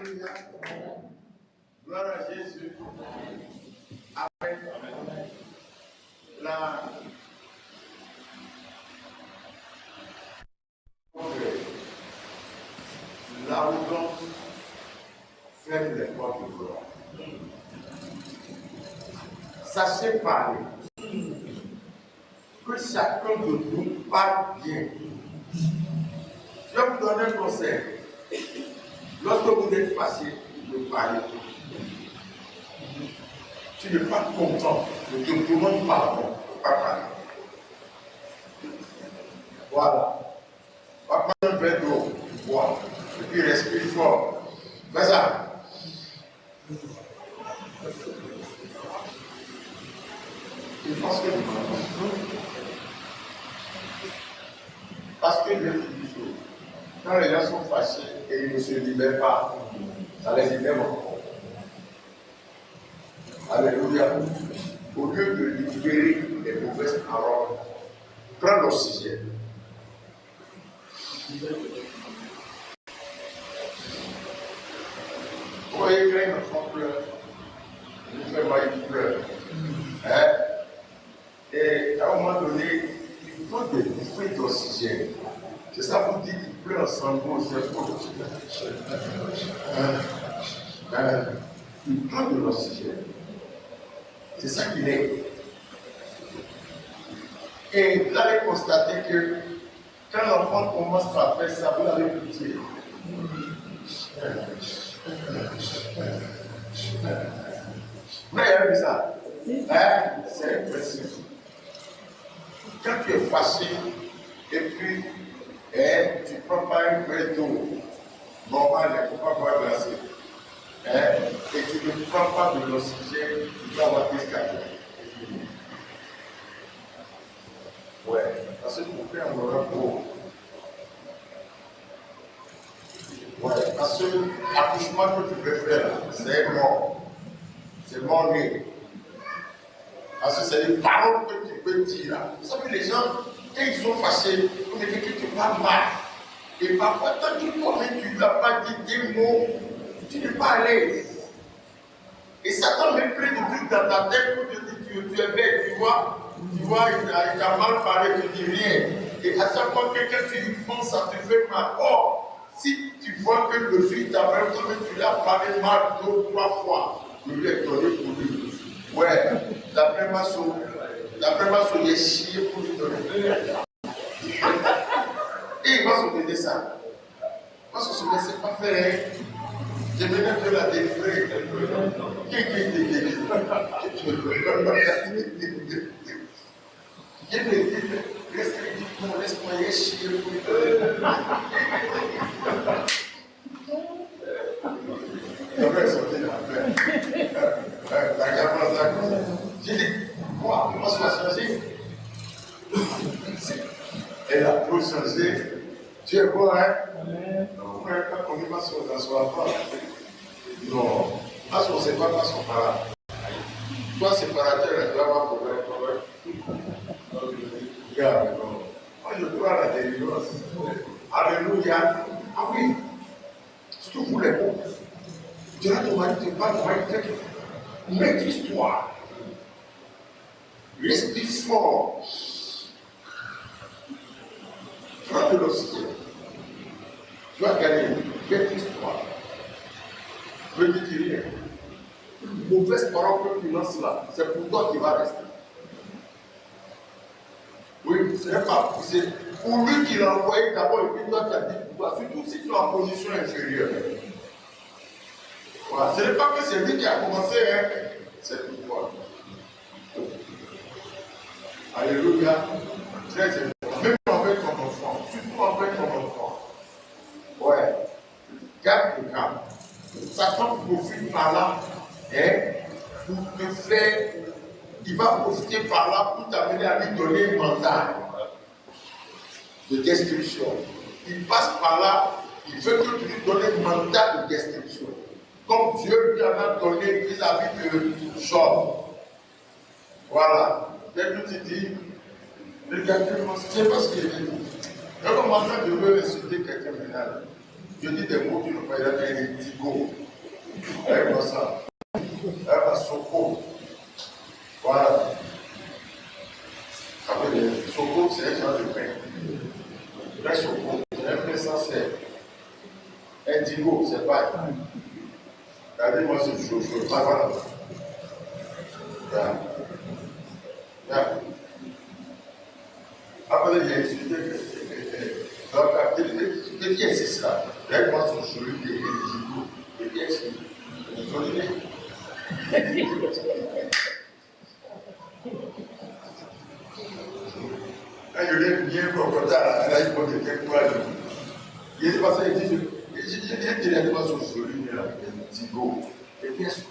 Alléluia. Gloire à Jésus. Amen. L'arrogance ferme les portes de gloire. Sachez parler. Que chacun de nous parle bien. Je vais vous donner un conseil. Lorsque vous êtes fâché de parler, tu n'es pas content, ne te demande pardon, pas parler. Voilà. On va prendre un verre d'eau, boire, et puis respire fort. Fais ça. Je pense que parce que Dieu dit une chose. Quand les gens sont fâchés et ils ne se libèrent pas, ça les libère encore. Alléluia. Au lieu de libérer les mauvaises paroles, prends l'oxygène. Vous voyez quand un enfant pleure, il fait mal, il pleure. Hein? Et à un moment donné, il faut des bouffées d'oxygène. C'est ça vous dites qu'il pleure en sanglot, c'est faux. Il prend de l'oxygène. C'est ça qu'il est. Et vous allez constater que quand l'enfant commence à faire ça, vous avez pitié. Vous avez vu ça? C'est impressionnant. Quand tu es fâché et puis tu ne prends pas un verre d'eau normal, il ne faut pas boire glacé, et tu ne prends pas de l'oxygène, tu vas avoir des cardiaques. Ouais, parce que mon père m'aura beau. Ouais, parce que l'accouchement que tu peux faire, c'est mort. C'est mort né. Parce que c'est les paroles que tu peux dire. Vous savez, les gens, quand ils sont fâchés, on me dit que tu parles mal. Et parfois, tant que toi-même tu ne l'as pas dit des mots, tu n'es pas à l'aise. Et Satan met plein de trucs dans ta tête pour te dire tu es bête, tu vois, il t'a mal parlé, tu dis rien. Et à chaque fois que quelqu'un tu y penses, ça te fait mal. Or, si tu vois que le juif t'a même tu l'as parlé mal 2 ou 3 fois, je lui ai donné pour lui. Ouais, d'après ma soeur, il est chié pour lui donner. Et il va se dire ça. Parce que je ne sais pas faire. Je venais de la délivrer. Je me dis, laisse-moi y chier pour lui donner. J'ai dit, moi, on va changer. Elle a tout changé. Tu es bon, hein? Non, quand on dit pas son s'assoit pas. Non, parce qu'on ne sait pas son parent. Toi, séparateur, tu vas avoir problème. Regarde, non. Moi, je crois à la délivrance. Alléluia. Ah oui. Surtout vous les bons. Tu diras ton mari, tu parles, ton mari, maîtrise-toi. Respire fort. Prends de l'oxygène. Tu vas gagner. Maîtrise-toi. Ne dis rien. Une mauvaise parole que tu lances là, c'est pour toi qui va rester. Oui, ce n'est pas. C'est pour lui qui l'a envoyé d'abord et puis toi tu as dit pourquoi. Surtout si tu es en position inférieure. Voilà. Ce n'est pas que c'est lui qui a commencé, hein. C'est pour toi. Alléluia. Très important. Même avec ton enfant, surtout avec ton enfant. Ouais. Garde le calme. Satan profite par là, pour te faire, il va profiter par là pour t'amener à lui donner un mandat de destruction. Il passe par là, il veut que tu lui donnes un mandat de destruction. Comme Dieu lui en a donné vis-à-vis de Job. Voilà. Dès que tu dis, regardez, c'est parce qu'il dit. Je commence à devoir insulter quelqu'un final. Je dis des mots, tu ne peux pas dire des tigo. Elle va ça. Elle va Soko. Voilà. Après, Soko, c'est un genre de pain. Le Soko, c'est un pain sans sel. Indigo, c'est pas. Regardez-moi ce chaud, chaud. Voilà. Après, il y a insulté que qui est ça? Regardez-moi son cheveu qui est indigo. Et qui est ce quand je l'ai bien comporté, là, il faut que quelqu'un il est passé, il dit, j'ai directement sur celui là, Tigo. Et bien sûr,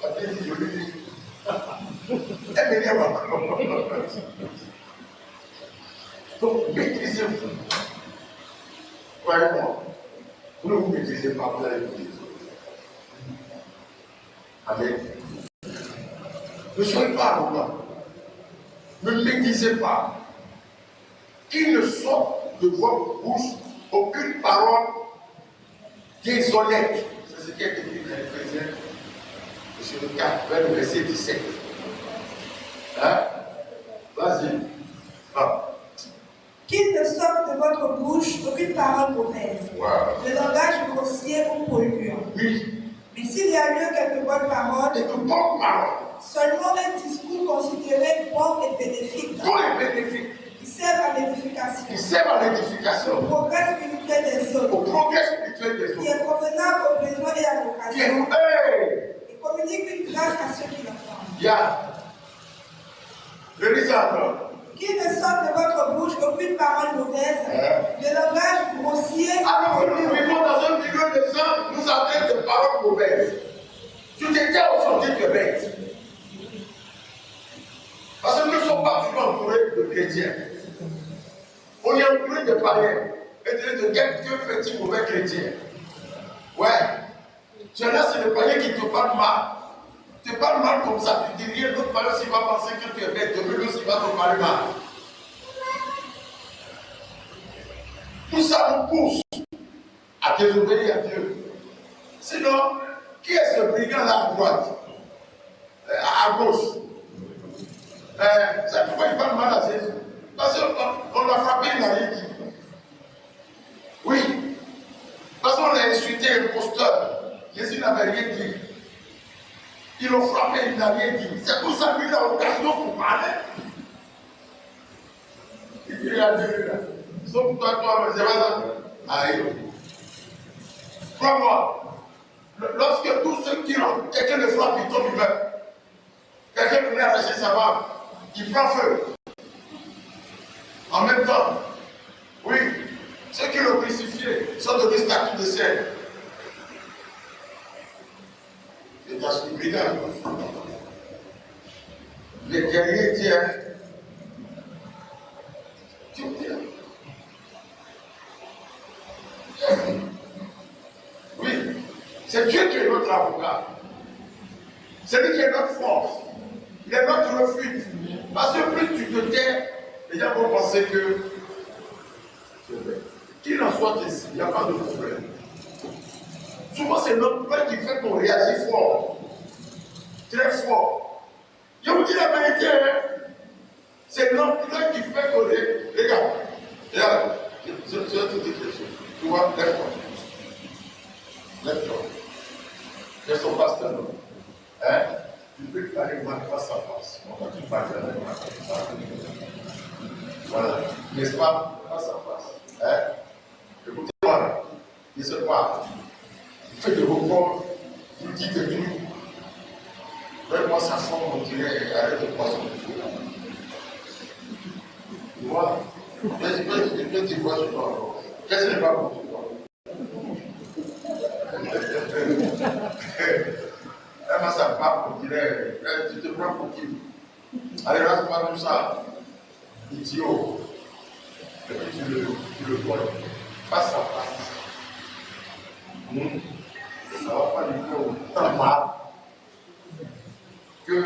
après, il dit, je lui dis, elle m'énerve encore. Donc, maîtrisez-vous. Croyez-moi, vous ne vous maîtrisez pas, vous allez vous maîtriser. Amen. Ne soyez pas arrogant. Ne maîtrisez pas. Qu'il ne sorte de votre bouche aucune parole déshonnête. C'est ce qui est écrit dans l'Éphésiens, chapitre 4, vers le verset 17. Hein? Vas-y. Ah. Qu'il ne sorte de votre bouche aucune parole mauvaise, de langage grossier ou polluant. Oui. Mais s'il y a lieu quelques bonnes paroles, Et de bonnes paroles. Seulement un discours considéré bon et bénéfique. Bon et bénéfique. Qui sert à l'édification. Qui sert à l'édification. Au progrès spirituel des autres. Au progrès spirituel des autres. Qui est convenable aux besoins et à l'occasion. Hey. Et communique une grâce à ceux qui l'entendent. Bien. Je lis ça encore. Qu'il ne sorte de votre bouche aucune parole mauvaise, de langage grossier. Alors que nous vivons dans un milieu de gens, nous avons des paroles mauvaises. Tu t'es déjà aujourd'hui que bête. Parce que nous ne sommes pas toujours entourés de chrétiens. On est entouré de païens et de quelques petits mauvais chrétiens. Ouais. Ceux-là, c'est les païens qui te parlent mal. Tu parles mal comme ça, tu dis rien, l'autre parle s'il va penser que tu es bête, de lui aussi va te parler mal. Tout ça nous pousse à désobéir à Dieu. Sinon, qui est ce brigand-là à droite? À gauche? C'est pourquoi il parle mal à Jésus. Parce qu'on l'a frappé, il n'a rien dit. Oui. Parce qu'on l'a insulté, l'imposteur. Jésus n'avait rien dit. Ils l'ont frappé, il n'a rien dit. C'est pour ça qu'il a l'occasion pour parler. Il dit à Dieu, là. Sauf toi, c'est pas ça. Aïe. Crois-moi, lorsque tous ceux qui ont, quelqu'un le frappe, il tombe, il meurt. Quelqu'un venait arracher sa femme, il prend feu. En même temps, oui, ceux qui l'ont crucifié sont de statut de scène. C'est dans ce brigand. Les guerriers disent, tu me dis, oui, c'est Dieu qui est notre avocat. C'est lui qui est notre force. Il est notre refuge. Parce que plus tu te tais, les gens vont penser que c'est vrai. Qu'il en soit ici, il n'y a pas de problème. Souvent, c'est notre peur qui fait qu'on réagit fort. Très fort. Je vous dis la vérité, hein? C'est notre peur qui fait qu'on réagit. Regarde, je vais te dire quelque chose. Tu vois, lève-toi. Lève-toi. Je suis son pasteur, non? Hein? Tu peux parler moi face à face. On va te parler avec moi comme ça. Voilà. N'est-ce pas? Face à face. Hein? Écoutez-moi. Il se parle. Il fait des reports. Il dit que tout. Donne-moi sa forme, on dirait, arrête de poisson. Tu vois? Je te vois, je vois. Qu'est-ce que n'est pas pour toi? Elle ça part pour dirait, tu te prends pour qui? Allez, rase-moi tout ça. Idiot. Et puis tu le vois. Face à face. Ça ne va pas lui faire autant mal que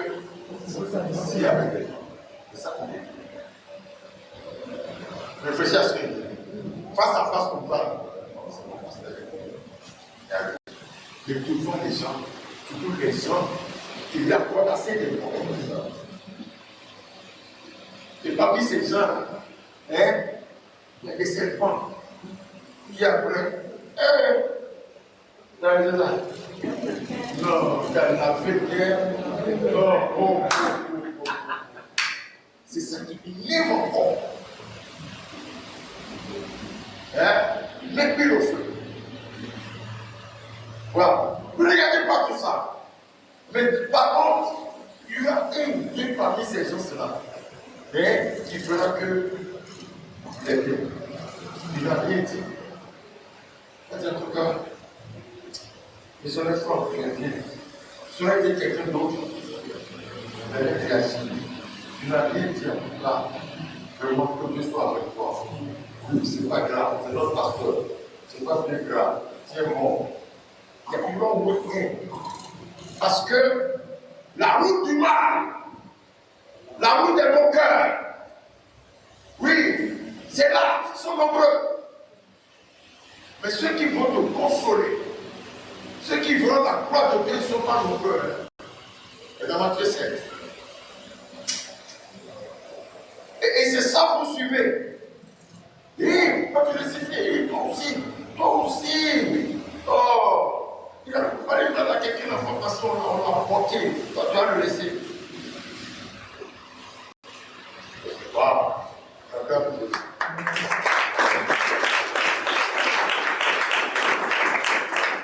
s'il y avait des gens. C'est ça qu'on dit. Réfléchis à ce qu'il dit. Face à face, on parle. Mais tu vois les gens, surtout les gens qui lui accordent assez d'importance. Et parmi ces gens, hein, il y a des serpents. Il y a plein. Non, dans la vétère. Non, c'est ça qui lève encore. Hein? Les pieds au feu. Voilà. Ne regardez pas tout ça. Mais par contre, il y a un parmi ces gens-là qui fera que les pieds. Il n'a rien dit. En tout cas, ils sont les frères qui ont dit. Si on a été quelqu'un d'autre, il a réagi. Tu n'as rien dit en tout cas. Vraiment que Dieu soit avec toi. C'est pas grave, c'est notre pasteur. C'est pas plus grave. C'est mort. Il y a plus long moyen. Parce que la route du mal, la route des bons cœurs, oui, c'est là, ils sont nombreux. Mais ceux qui vont te consoler, ceux qui verront la gloire de Dieu ne sont pas nombreux. Et dans Matthieu 7. Et c'est ça que vous suivez. Et quand tu le sais, toi aussi. Oh, il a parlé à quelqu'un d'information, on l'a porté. Toi, tu vas le laisser. Waouh.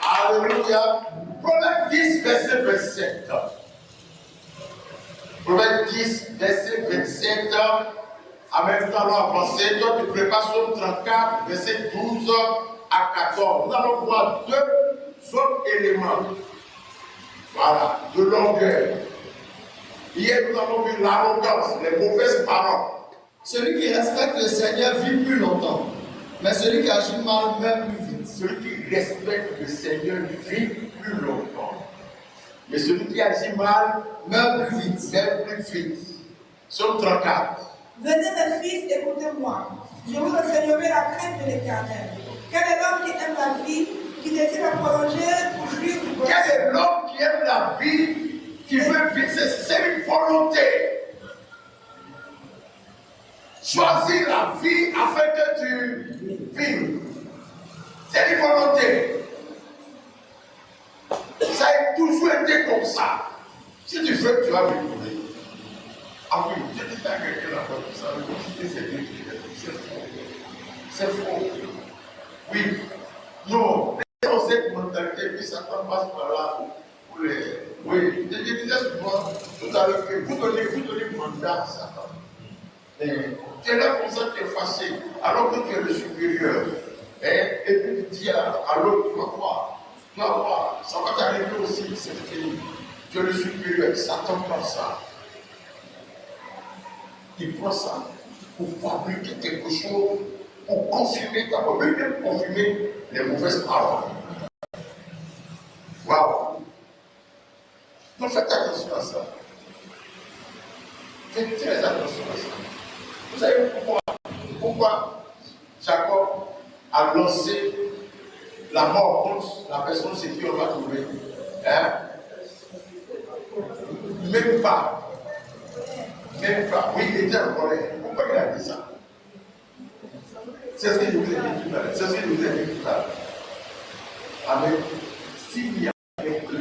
Alléluia. Proverbe 10, verset 27. Proverbe 10, verset 27. En même temps, nous avancer. Toi, tu prépares Psaume 34, verset 12 à 14. Nous allons voir deux autres éléments. Voilà, de longueur. Hier, nous avons vu l'arrogance, les mauvaises paroles. Celui qui respecte le Seigneur vit plus longtemps, mais celui qui agit mal meurt plus vite. Celui qui respecte le Seigneur vit plus longtemps, mais celui qui agit mal meurt plus vite. Meurt plus vite. Psaume 34. Venez mes fils, écoutez-moi. Je vous enseignerai la crainte de l'Éternel. Quel est l'homme qui aime la vie, qui désire la prolonger pour jouir du bonheur? Quel est l'homme qui aime la vie, qui veut vivre? C'est une volonté. Choisis la vie afin que tu vives. C'est une volonté. Ça a toujours été comme ça. Si tu veux, tu vas vivre. Ah oui, je dis à quelqu'un là comme ça, c'est Dieu qui fait. C'est faux. C'est faux. Oui. Non. Dans cette mentalité, puis Satan passe par là pour les. Oui. Je disais souvent tout à l'heure que vous donnez mandat à Satan. Tu es là comme ça, tu es fâché, alors que tu es le supérieur. Et puis tu dis à l'autre, tu vas voir, ça va t'arriver aussi, c'est fini. Tu es le supérieur, Satan prend ça. Il prend ça pour fabriquer quelque chose, pour confirmer ta parole, même confirmer les mauvaises paroles. Waouh! Donc faites attention à ça. Faites très attention à ça. Vous savez pourquoi Jacob a lancé la mort contre la personne chez qui on va trouver? Hein? Même pas. Oui, il était en colère. Pourquoi il a dit ça? C'est ce que je vous ai dit tout à l'heure. Amen. S'il y avait que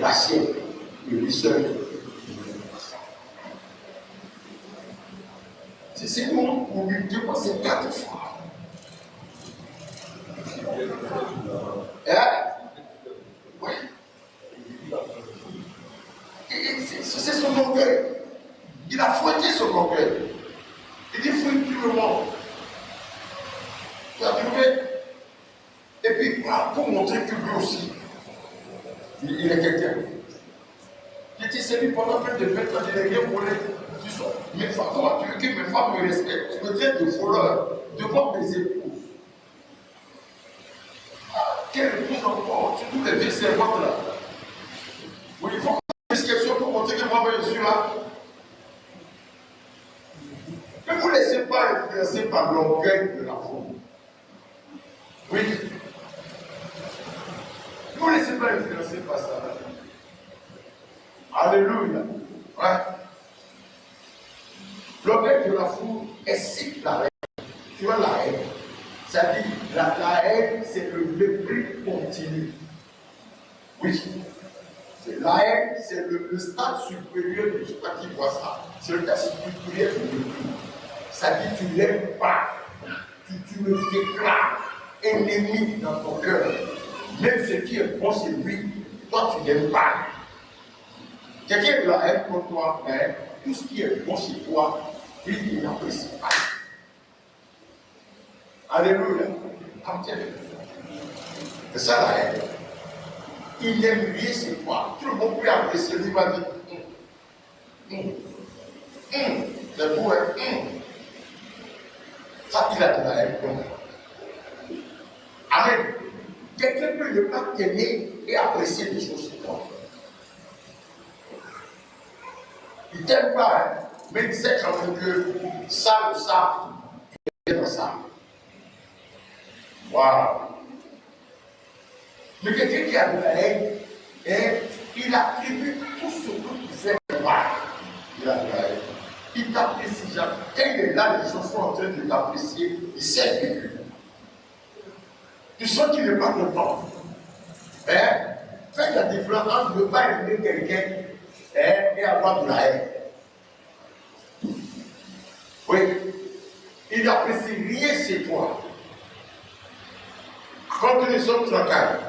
Rachel, lui seul, c'est bon pour lui dépasser 4 fois. Hein? Oui. C'est son orgueil. Il a fouetté son orgueil. Il dit fouille tout le monde. Tu as trouvé? Et puis, voilà, pour montrer que lui aussi, il est quelqu'un. Il était servi pendant plus de 20 ans, il n'est rien volé. Mais comment tu veux que mes femmes me respectent? Tu me traites de voleur devant mes épouses. Quelle épouse encore? Surtout les deux servantes là. Oui, il faut que je fasse quelque chose pour montrer que moi je suis là. Ne vous laissez pas influencer par l'orgueil de la foule. Oui. laissez pas influencer par ça. Alléluia. Ouais. L'objet de la foule est la haine. Tu vois la haine. C'est-à-dire, la haine, c'est le mépris continu. Oui. La haine, c'est le stade supérieur de ce qui voit ça. C'est le stade supérieur de mépris. C'est-à-dire, tu ne l'aimes pas. Tu le déclares ennemi dans ton cœur. Même ce qui est bon chez lui, toi, tu n'aimes pas. Quelqu'un de la haine pour toi, mais tout ce qui est bon chez toi, lui, il n'apprécie pas. Alléluia. C'est ça la haine. Il aime rien chez toi. Tout le monde peut apprécier, lui va dire c'est beau, hein? Ça, il a de la haine pour moi. Amen. Quelqu'un peut ne pas t'aimer et apprécier des choses chez toi. Il ne t'aime pas, hein? Mais il sait quand même que ça ou ça, il est dans ça. Waouh! Mais quelqu'un qui a de la haine, il attribue tout ce que tu fais mal. Il a de la haine. Il t'apprécie jamais. Quand il est là, les gens sont en train de t'apprécier, il sait que tu sens qu'il n'est pas content. Fais la différence entre ne pas aimer quelqu'un et avoir de la haine. Oui. Il n'apprécie rien chez toi. Quand nous sommes tranquilles.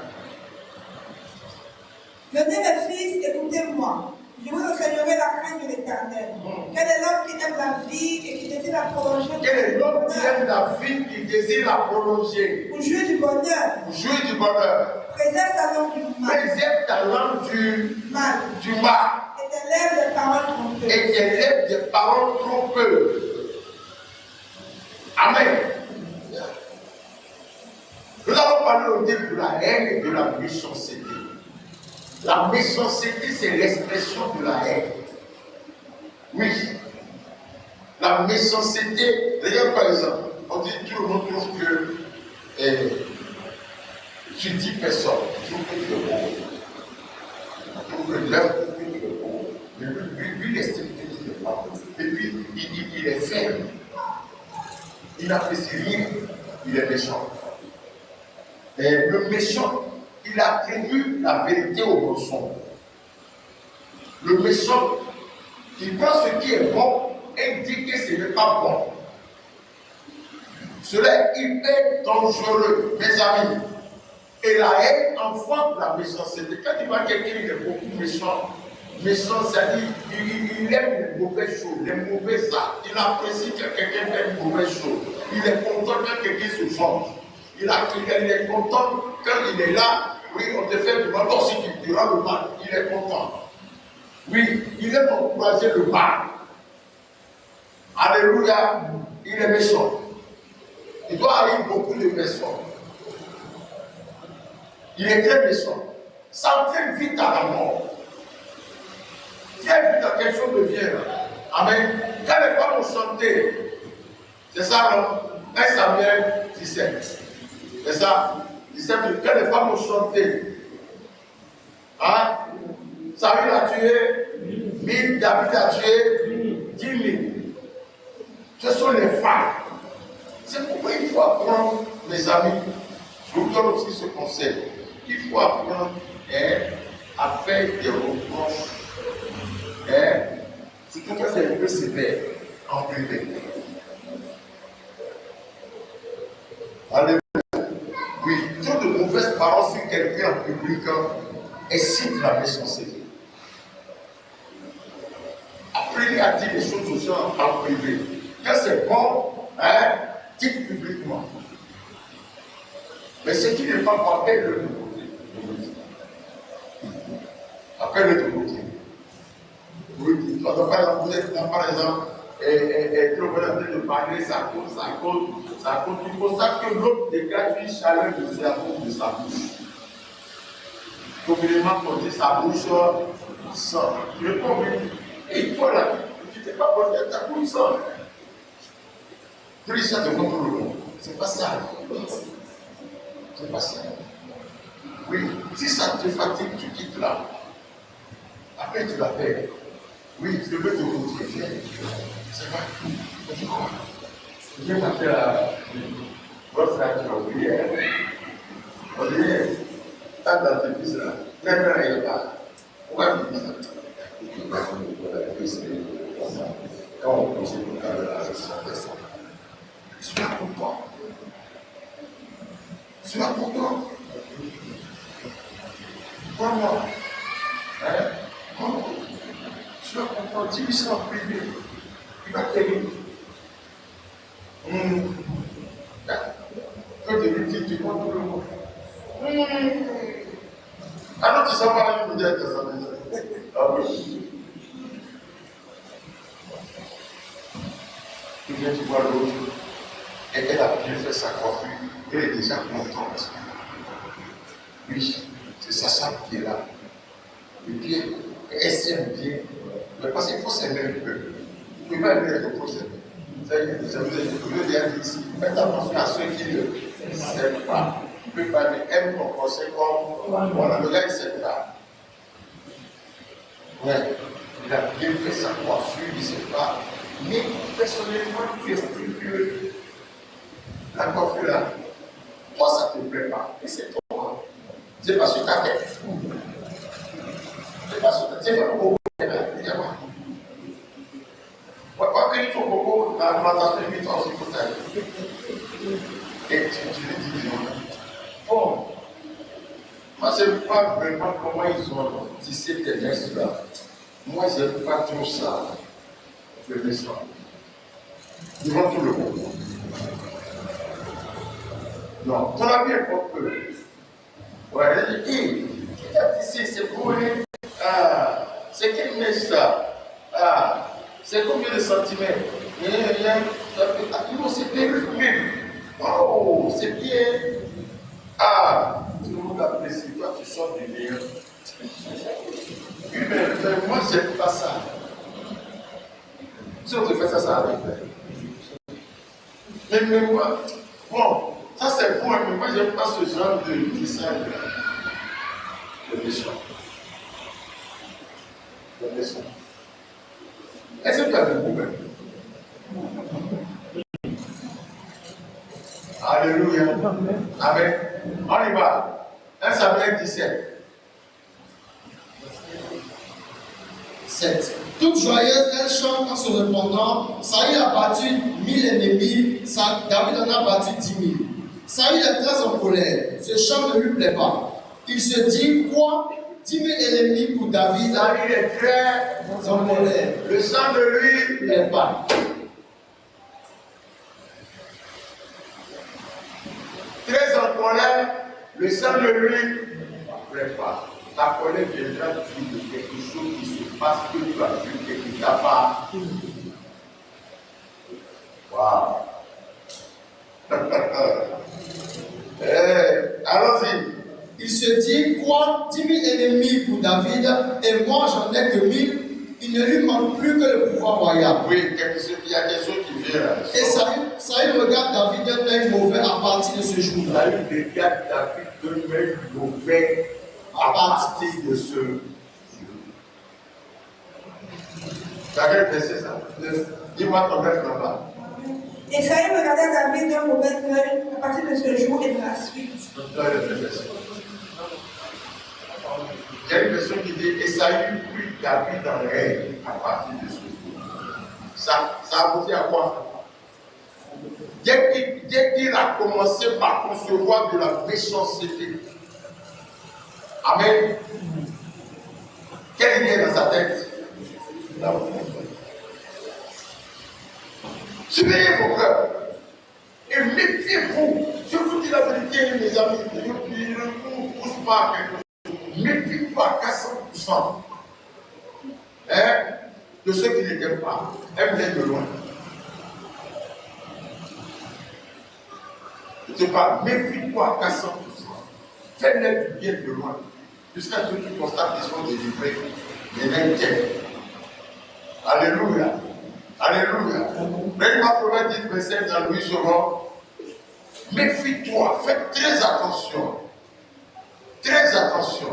Venez mes fils, écoutez-moi. Je vous enseignerai la crainte de l'Éternel. Quel est l'homme qui aime la vie et qui désire la prolonger? Quel est l'homme qui aime la vie, qui désire la prolonger? Pour jouir du bonheur. Pour jouir du bonheur. Préserve ta langue du mal. Préserve ta langue du mal. Et tes lèvres des paroles trompeuses. Et tes lèvres des paroles trompeuses. Amen. Nous avons parlé au début de la haine et de la méchanceté. La méchanceté, c'est l'expression de la haine. Oui. La méchanceté, regarde par exemple, on dit tout le monde trouve que tu dis personne, tu trouves que tu es beau. Tu trouves que l'homme trouve que tu es beau. Mais lui, il estime que tu es pas. Et puis, il est faible. Il n'apprécie rien. Il est méchant. Et le méchant, il attribue la vérité au mensonge. Le méchant, il prend ce qui est bon et dit que ce n'est pas bon. Cela est hyper dangereux, mes amis. Et la haine enfante la méchanceté. Quand tu vois quelqu'un qui est beaucoup méchant, c'est-à-dire il aime les mauvaises choses, les mauvais actes. Il apprécie que quelqu'un fait une mauvaise chose. Il est content quand quelqu'un se venge. Il est content quand il est là. Oui, on te fait du mal, si tu diras le mal, il est content. Oui, il aime encourager le mal. Alléluia, il est méchant. Il doit haïr beaucoup de personnes. Il est très méchant. Ça entraîne vite à la mort. Très vite à quelque chose de bien. Amen. Quand les femmes ont chanté, c'est ça, non? 1 Samuel 17. C'est ça? 17, quand les femmes ont chanté, hein? Saül a tué 1000, David a tué 10 000. Ce sont les femmes. C'est pourquoi il faut apprendre, mes amis. Je vous donne aussi ce conseil. Il faut apprendre à faire des reproches. Surtout quand c'est un peu sévère en privé. Alléluia. Oui, trop de mauvaises paroles sur quelqu'un en public excite la méchanceté. Apprenez à dire les choses aux gens en privé. Quand c'est bon, dites publiquement. Mais ce qui n'est pas bon, appelle-le de côté. Appelle-le de côté. Oui, par exemple, et le bonheur de parler, ça compte. Il faut ça que l'autre dégage une chaleur de cerveau de sa bouche. Communément, on dit sa bouche sent. Tu n'es pas obligé. Et il faut là, tu n'es pas obligé, ta bouche sent. Plus ça te montre le monde. C'est pas ça. C'est pas ça. Oui, si ça te fatigue, tu quittes là. Après, tu l'appelles. Oui, je veux te montrer. C'est vrai. Tu dis quoi? Viens m'appeler à votre frère qui m'a oublié. On dit, quand dans tes fils là, même il n'est pas. Pourquoi tu dis ça? Quand on pose le cas de la gestion, tu l'as pourquoi? Tu l'as pourquoi? Comment? Hein? Comment? Tu l'as pourquoi? Dis-lui ça en privé. Il va t'aider. Quand tu lui dis, tu prends tout le monde. Alors tu sais pas, il me dit que ça veut dire. Ah oui. Tu viens, tu vois l'autre. Et elle a bien fait sa coiffure. Elle est déjà contente. Oui, c'est sa femme qui est là. Et puis, elle s'aime bien. Mais parce qu'il faut s'aimer un peu. Vous ne pouvez pas aimer les autres s'aimer. Je veux dire ici, faites attention à ceux qui ne s'aiment pas. Vous ne pouvez pas aime ton conseil comme voilà, le gars il ne s'aime pas. Ouais, il a bien fait sa coiffure, il ne s'aime pas. Mais personnellement, tu estimes que la coiffure là, toi ça ne te plaît pas. Et c'est toi. C'est pas sur ta tête. C'est pas sur ta tête. C'est pas pour quand il faut beaucoup, la alimentation est vite en psychothèque. Et tu lui dis, bon, moi je ne sais pas vraiment comment ils ont tissé tes gestes là. Moi je n'aime pas trop ça. Je mets ça. Devant tout le monde. Non, ton avis est pas peu. Ouais, elle dit, qui t'a tissé, c'est pour lui. Ah, c'est quel met ça? Ah. C'est combien de centimètres? Non, c'est bien même. Oh, c'est bien. Ah, tout le monde apprécie. Toi, tu sors du meilleur. Oui, mais moi, je n'aime pas ça. Si on te fait ça, ça arrive. Mais moi, bon, ça c'est bon, mais moi, je n'aime pas ce genre de dessin. Le méchant. Le méchant. Est-ce que tu as des problèmes? Alléluia. Amen. On y va. 1 Samuel 17. 7. Toute joyeuse, elle chante en se répondant. Saül a battu 1000 ennemis, David en a battu 10 000. Saül est très en colère. Ce chant ne lui plaît pas. Il se dit, quoi? 10 000 ennemis pour David. Saül est très en colère. Le sang de lui ne plaît pas. Très en colère, le sang de lui ne plaît pas. Ta colère viendra de quelque chose qui se passe que tu as vu et qui t'a pas. Waouh! Allons-y. Il se dit, quoi? 10 000 ennemis pour David, et moi j'en ai que 1000. Il ne lui manque plus que le pouvoir royal. Oui, il y a quelque chose qui vient là. Et Saül regarde David d'un œil mauvais à partir de ce jour-là. Saül regarde David d'un œil mauvais à partir de ce jour. Tu as quel verset ça? Dis-moi ton verset là-bas. Et Saül regardait David d'un mauvais œil à partir de ce jour et de la suite. Il y a une personne qui dit et Saül prit David dans l'œil à partir de ce jour. Ça aboutit à quoi? Dès qu'il a commencé par concevoir de la méchanceté. Amen. Quelle idée est dans sa tête? Surveillez vos cœurs et méfiez-vous. Je vous dis la vérité, mes amis. Je ne vous pousse pas à quelque chose. Méfie-toi qu'à 100%. De ceux qui ne t'aiment pas, aime-les de loin. Je te parle, méfie-toi qu'à 100%. Fais-les du bien de loin. Jusqu'à ce que tu constates qu'ils sont délivrés. Les mêmes tiennent. Alléluia. Alléluia. Même ma Proverbe 10, verset dans Louis Soron. Méfie-toi, fais très attention. très attention.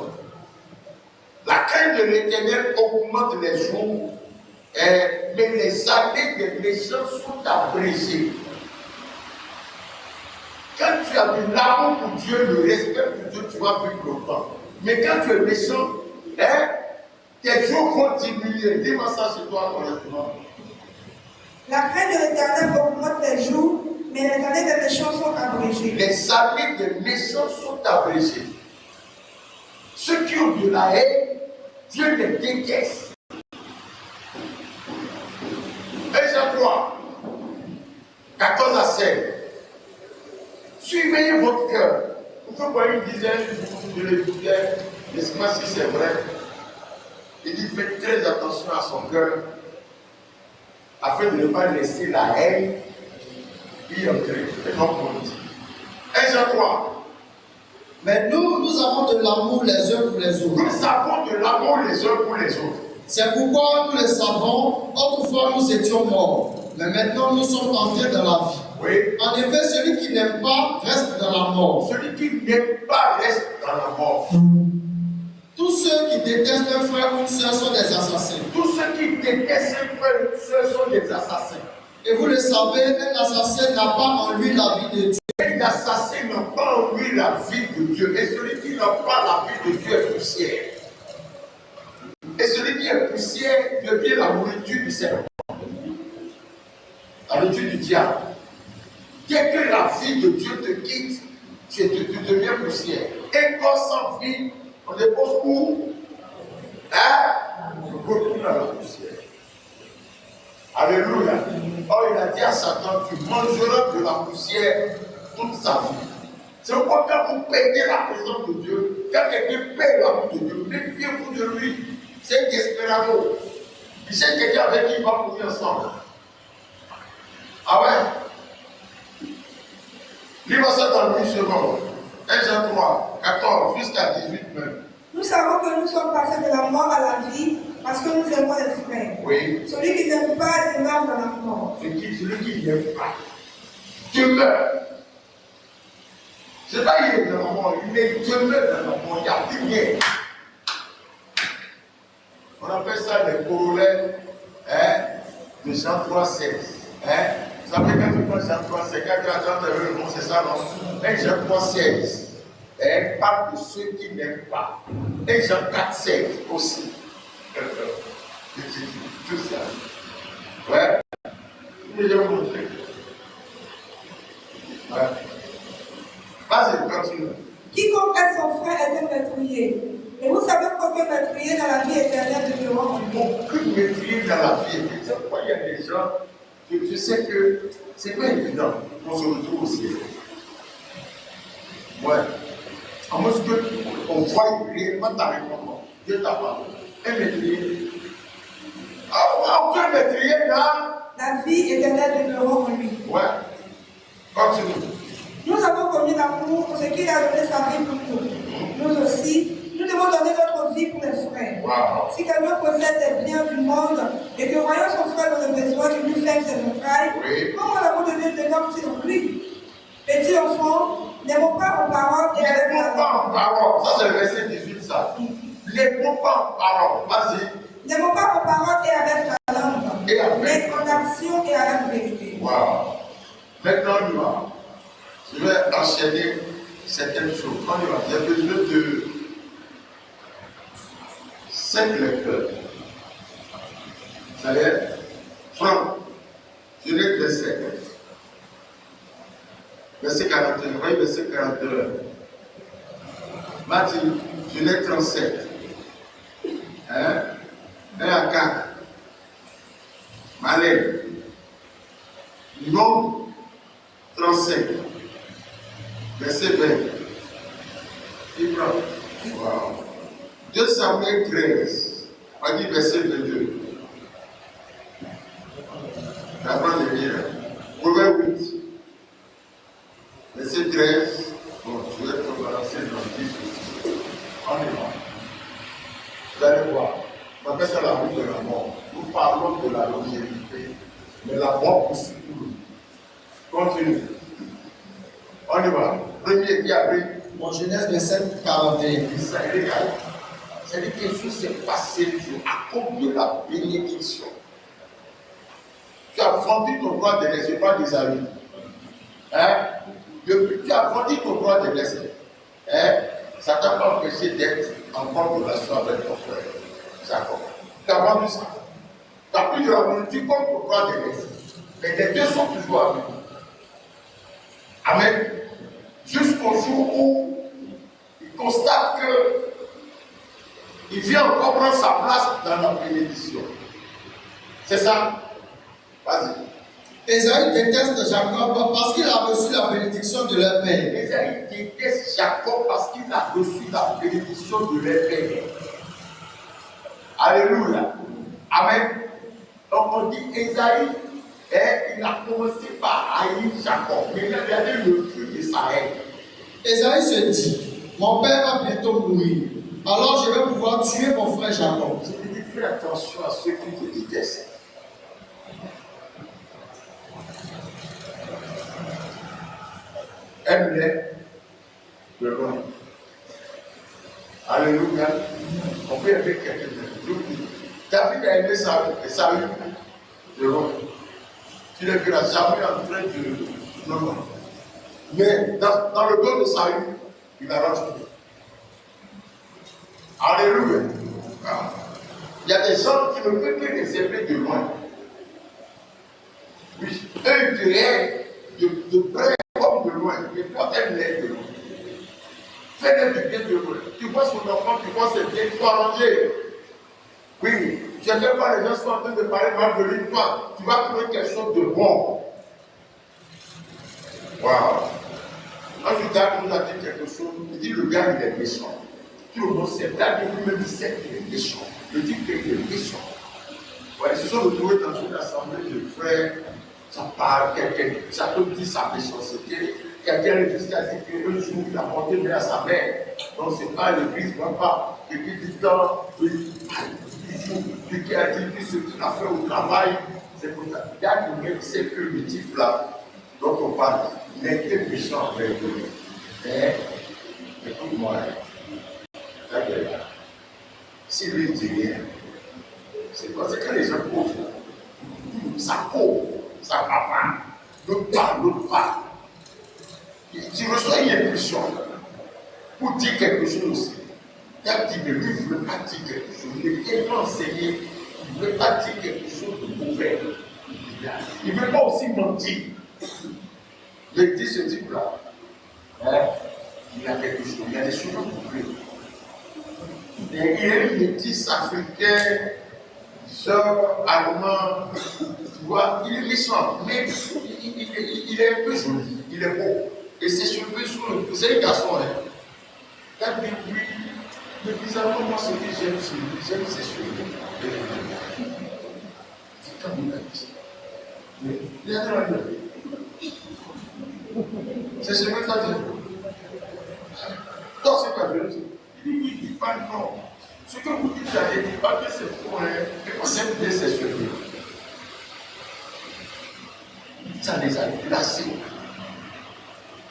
La crainte de l'Éternel augmente les jours, mais les années des méchants sont abrégées. Quand tu as de l'amour pour Dieu, le respect pour Dieu, tu vas vivre longtemps. Mais quand tu es méchant, tes jours vont diminuer. Dis-moi ça chez toi correctement. La crainte de l'Éternel augmente les jours, mais les années des méchants sont abrégées. Les années des méchants sont abrégées. Ceux qui ont de la haine, Dieu les déteste. 1 Jean 3, 14 à 16. Suivez votre cœur. Vous pouvez voir une dizaine, je le disais, laissez-moi si c'est vrai. Il dit faites très attention à son cœur, afin de ne pas laisser la haine y entrer. Et donc on dit. 1 Jean 3. Mais nous avons de l'amour les uns pour les autres. Nous avons de l'amour les uns pour les autres. C'est pourquoi nous le savons, autrefois nous étions morts, mais maintenant nous sommes entrés dans la vie. Oui. En effet, celui qui n'aime pas reste dans la mort. Celui qui n'aime pas reste dans la mort. Tous ceux qui détestent un frère ou une sœur sont des assassins. Tous ceux qui détestent un frère ou une sœur sont des assassins. Et vous le savez, un assassin n'a pas en lui la vie de Dieu. Un assassin n'a pas en lui la vie de Dieu. Et celui qui n'a pas la vie de Dieu est poussière. Et celui qui est poussière devient la nourriture du serpent. La nourriture du diable. Dès que la vie de Dieu te quitte, tu deviens poussière. Un corps sans vie, on dépose où? On retourne à la poussière. Alléluia. Oh, il a dit à Satan, tu mangeras de la poussière toute sa vie. C'est pourquoi quand vous payez la présence de Dieu, quand quelqu'un paye l'amour de Dieu, méfiez-vous de lui. C'est desperado. Il sait quelqu'un avec qui il va mourir ensemble. Ah ouais? Lis-moi ça dans 8 secondes. 1 Jean 3, 14, jusqu'à 18 même. Nous savons que nous sommes passés de la mort à la vie parce que nous aimons les frères. Oui. Celui qui n'aime pas demeure dans la mort. Celui qui n'aime pas demeure. Ce n'est pas il est dans la mort, il est demeure dans la mort. Il n'y a plus rien. On appelle ça les corollaires de Jean 3, 16. Vous savez quand tu prends Jean 3, 16, quand tu as entendu le nom, c'est ça, non? Et Jean 3, 16. Parle de ceux qui n'aiment pas. Et Jean 4, 16 aussi. Tout ça. Ouais. Je vais vous montrer. Ouais. Vas-y, continue. Quiconque est son frère est un métrier. Et vous savez qu'aucun métrier dans la vie éternelle demeurera en lui. Aucun métrier dans la vie éternelle. C'est pourquoi il y a des gens que tu sais que c'est pas évident qu'on se retrouve au ciel. Ouais. À moins qu'on voit réellement ta réponse. Dieu t'a parlé. Un métrier. Aucun métrier dans La vie éternelle demeurera en lui. Ouais. Continue. Nous avons connu l'amour pour ce qu'il a donné sa vie pour nous. Nous aussi, nous devons donner notre vie pour les frères. Wow. Si quelqu'un possède les biens du monde et que voyant son frère dans le besoin, il lui fait ses entrailles, Oui. comment l'amour de Dieu demeure-t-il en lui? Petit enfant, n'aimons pas en parole et avec Les mots la pas en parole. Ça, c'est le verset 18, ça. Les mots pas en parole. Vas-y. N'aimons pas en parole et avec la langue, Et avec- mais en action et avec vérité. Wow. Maintenant, on y va. Je vais enchaîner certaines choses. On y va. J'ai besoin de 5 lecteurs. Ça y est? Franck, Genèse 27. Verset 41. Oui, verset 41. Matthieu, Genèse 37. 1 à 4. Malène. Nombre 35. Verset 20. Ibrahim. Wow. 2 Samuel 13. On dit verset 22. J'apprends de lire. Proverbe 8. Verset 13. Bon, je vais te balancer dans 10 aussi. On y va. Vous allez voir. On appelle ça la route de la mort. Nous parlons de la longévité, mais la mort aussi pour nous. Continue. On y va. Premier qui a pris En Genèse 27, 41. C'est-à-dire que quelque chose s'est passé à cause de la bénédiction. Tu as vendu ton droit de laisser, pas des amis. Hein? Depuis que tu as vendu ton droit de laisser, hein? Ça t'a pas empêché d'être en bonne relation avec ton frère. D'accord. Tu as vendu ça. Tu as pris de la nourriture comme ton droit de laisser. Mais les deux sont toujours avec nous. Amen. Jusqu'au jour où il constate que il vient encore prendre sa place dans la bénédiction. C'est ça? Vas-y. Esaü déteste Jacob parce qu'il a reçu la bénédiction de leur père. Esaü déteste Jacob parce qu'il a reçu la bénédiction de leur père. Alléluia. Amen. Donc on dit Esaü, il a commencé par haïr Jacob. Mais il a regardé le fruit de sa haine. Esaü se dit, mon père va bientôt mourir. Alors je vais pouvoir tuer mon frère Jacob. Je te dis, fais attention à ceux qui te détestent. Aime-les, le bon. Alléluia. On peut aimer quelqu'un d'autre. David a aimé Saül, le roi. Tu ne verras jamais en train de. Non. Mais dans le dos de Saül, il a rajouté. Alléluia. Il y a des gens qui ne peuvent que les aimer de loin. Oui, eux, ils te de près comme de loin. Mais toi, aime-les de loin. Fais-les du bien de loin. Tu vois son enfant, tu vois ses biens, tu vas ranger. Oui, je n'aime pas les gens sont en train de parler mal de lui. Toi, tu vas trouver quelque chose de bon. Waouh. Quand je David nous a dit quelque chose, il dit le gars, il est méchant. Tout le monde sait, David lui-même sait qu'il est méchant. Il dit qu'il est méchant. Ouais, ils se sont retrouvés dans une assemblée de frères. Ça parle, ça peut dire sa méchanceté. Quelqu'un le dit qu'un jour il a porté main à sa mère. Donc c'est pas l'église, pas. Et puis du temps, lui qui a dit que ce qu'il a fait au travail, c'est pour ça. David lui-même sait que le type là, dont on parle, il était méchant avec lui. Mais, écoute-moi, si lui ne dit rien, c'est quoi? C'est quand les gens pauvres, ça court, ça va pas, l'autre part. Tu reçois une impulsion pour dire quelque chose aussi. Quand il ne veut pas dire quelque chose, il est tellement enseigné, il ne veut pas dire quelque chose de mauvais. Il ne veut pas aussi mentir. Mais il dit ce type-là, il a quelque chose, il y a des choses pour lui. Et il est une métisse africain, genre allemand, tu vois, il est méchant, mais il est un peu joli, il est beau. Et ses cheveux sont le. C'est un garçon, hein. David, lui, mais bizarrement, moi, ce que j'aime, j'aime ses cheveux. C'est comme il a dit. Mais il y a de la gueule. Ses cheveux, ça dit. Donc, c'est pas juste. Il dit pas non. Ce que vous dites, j'allais dire, pas que c'est pour mais on aime bien ses cheveux. Ça les a glacés.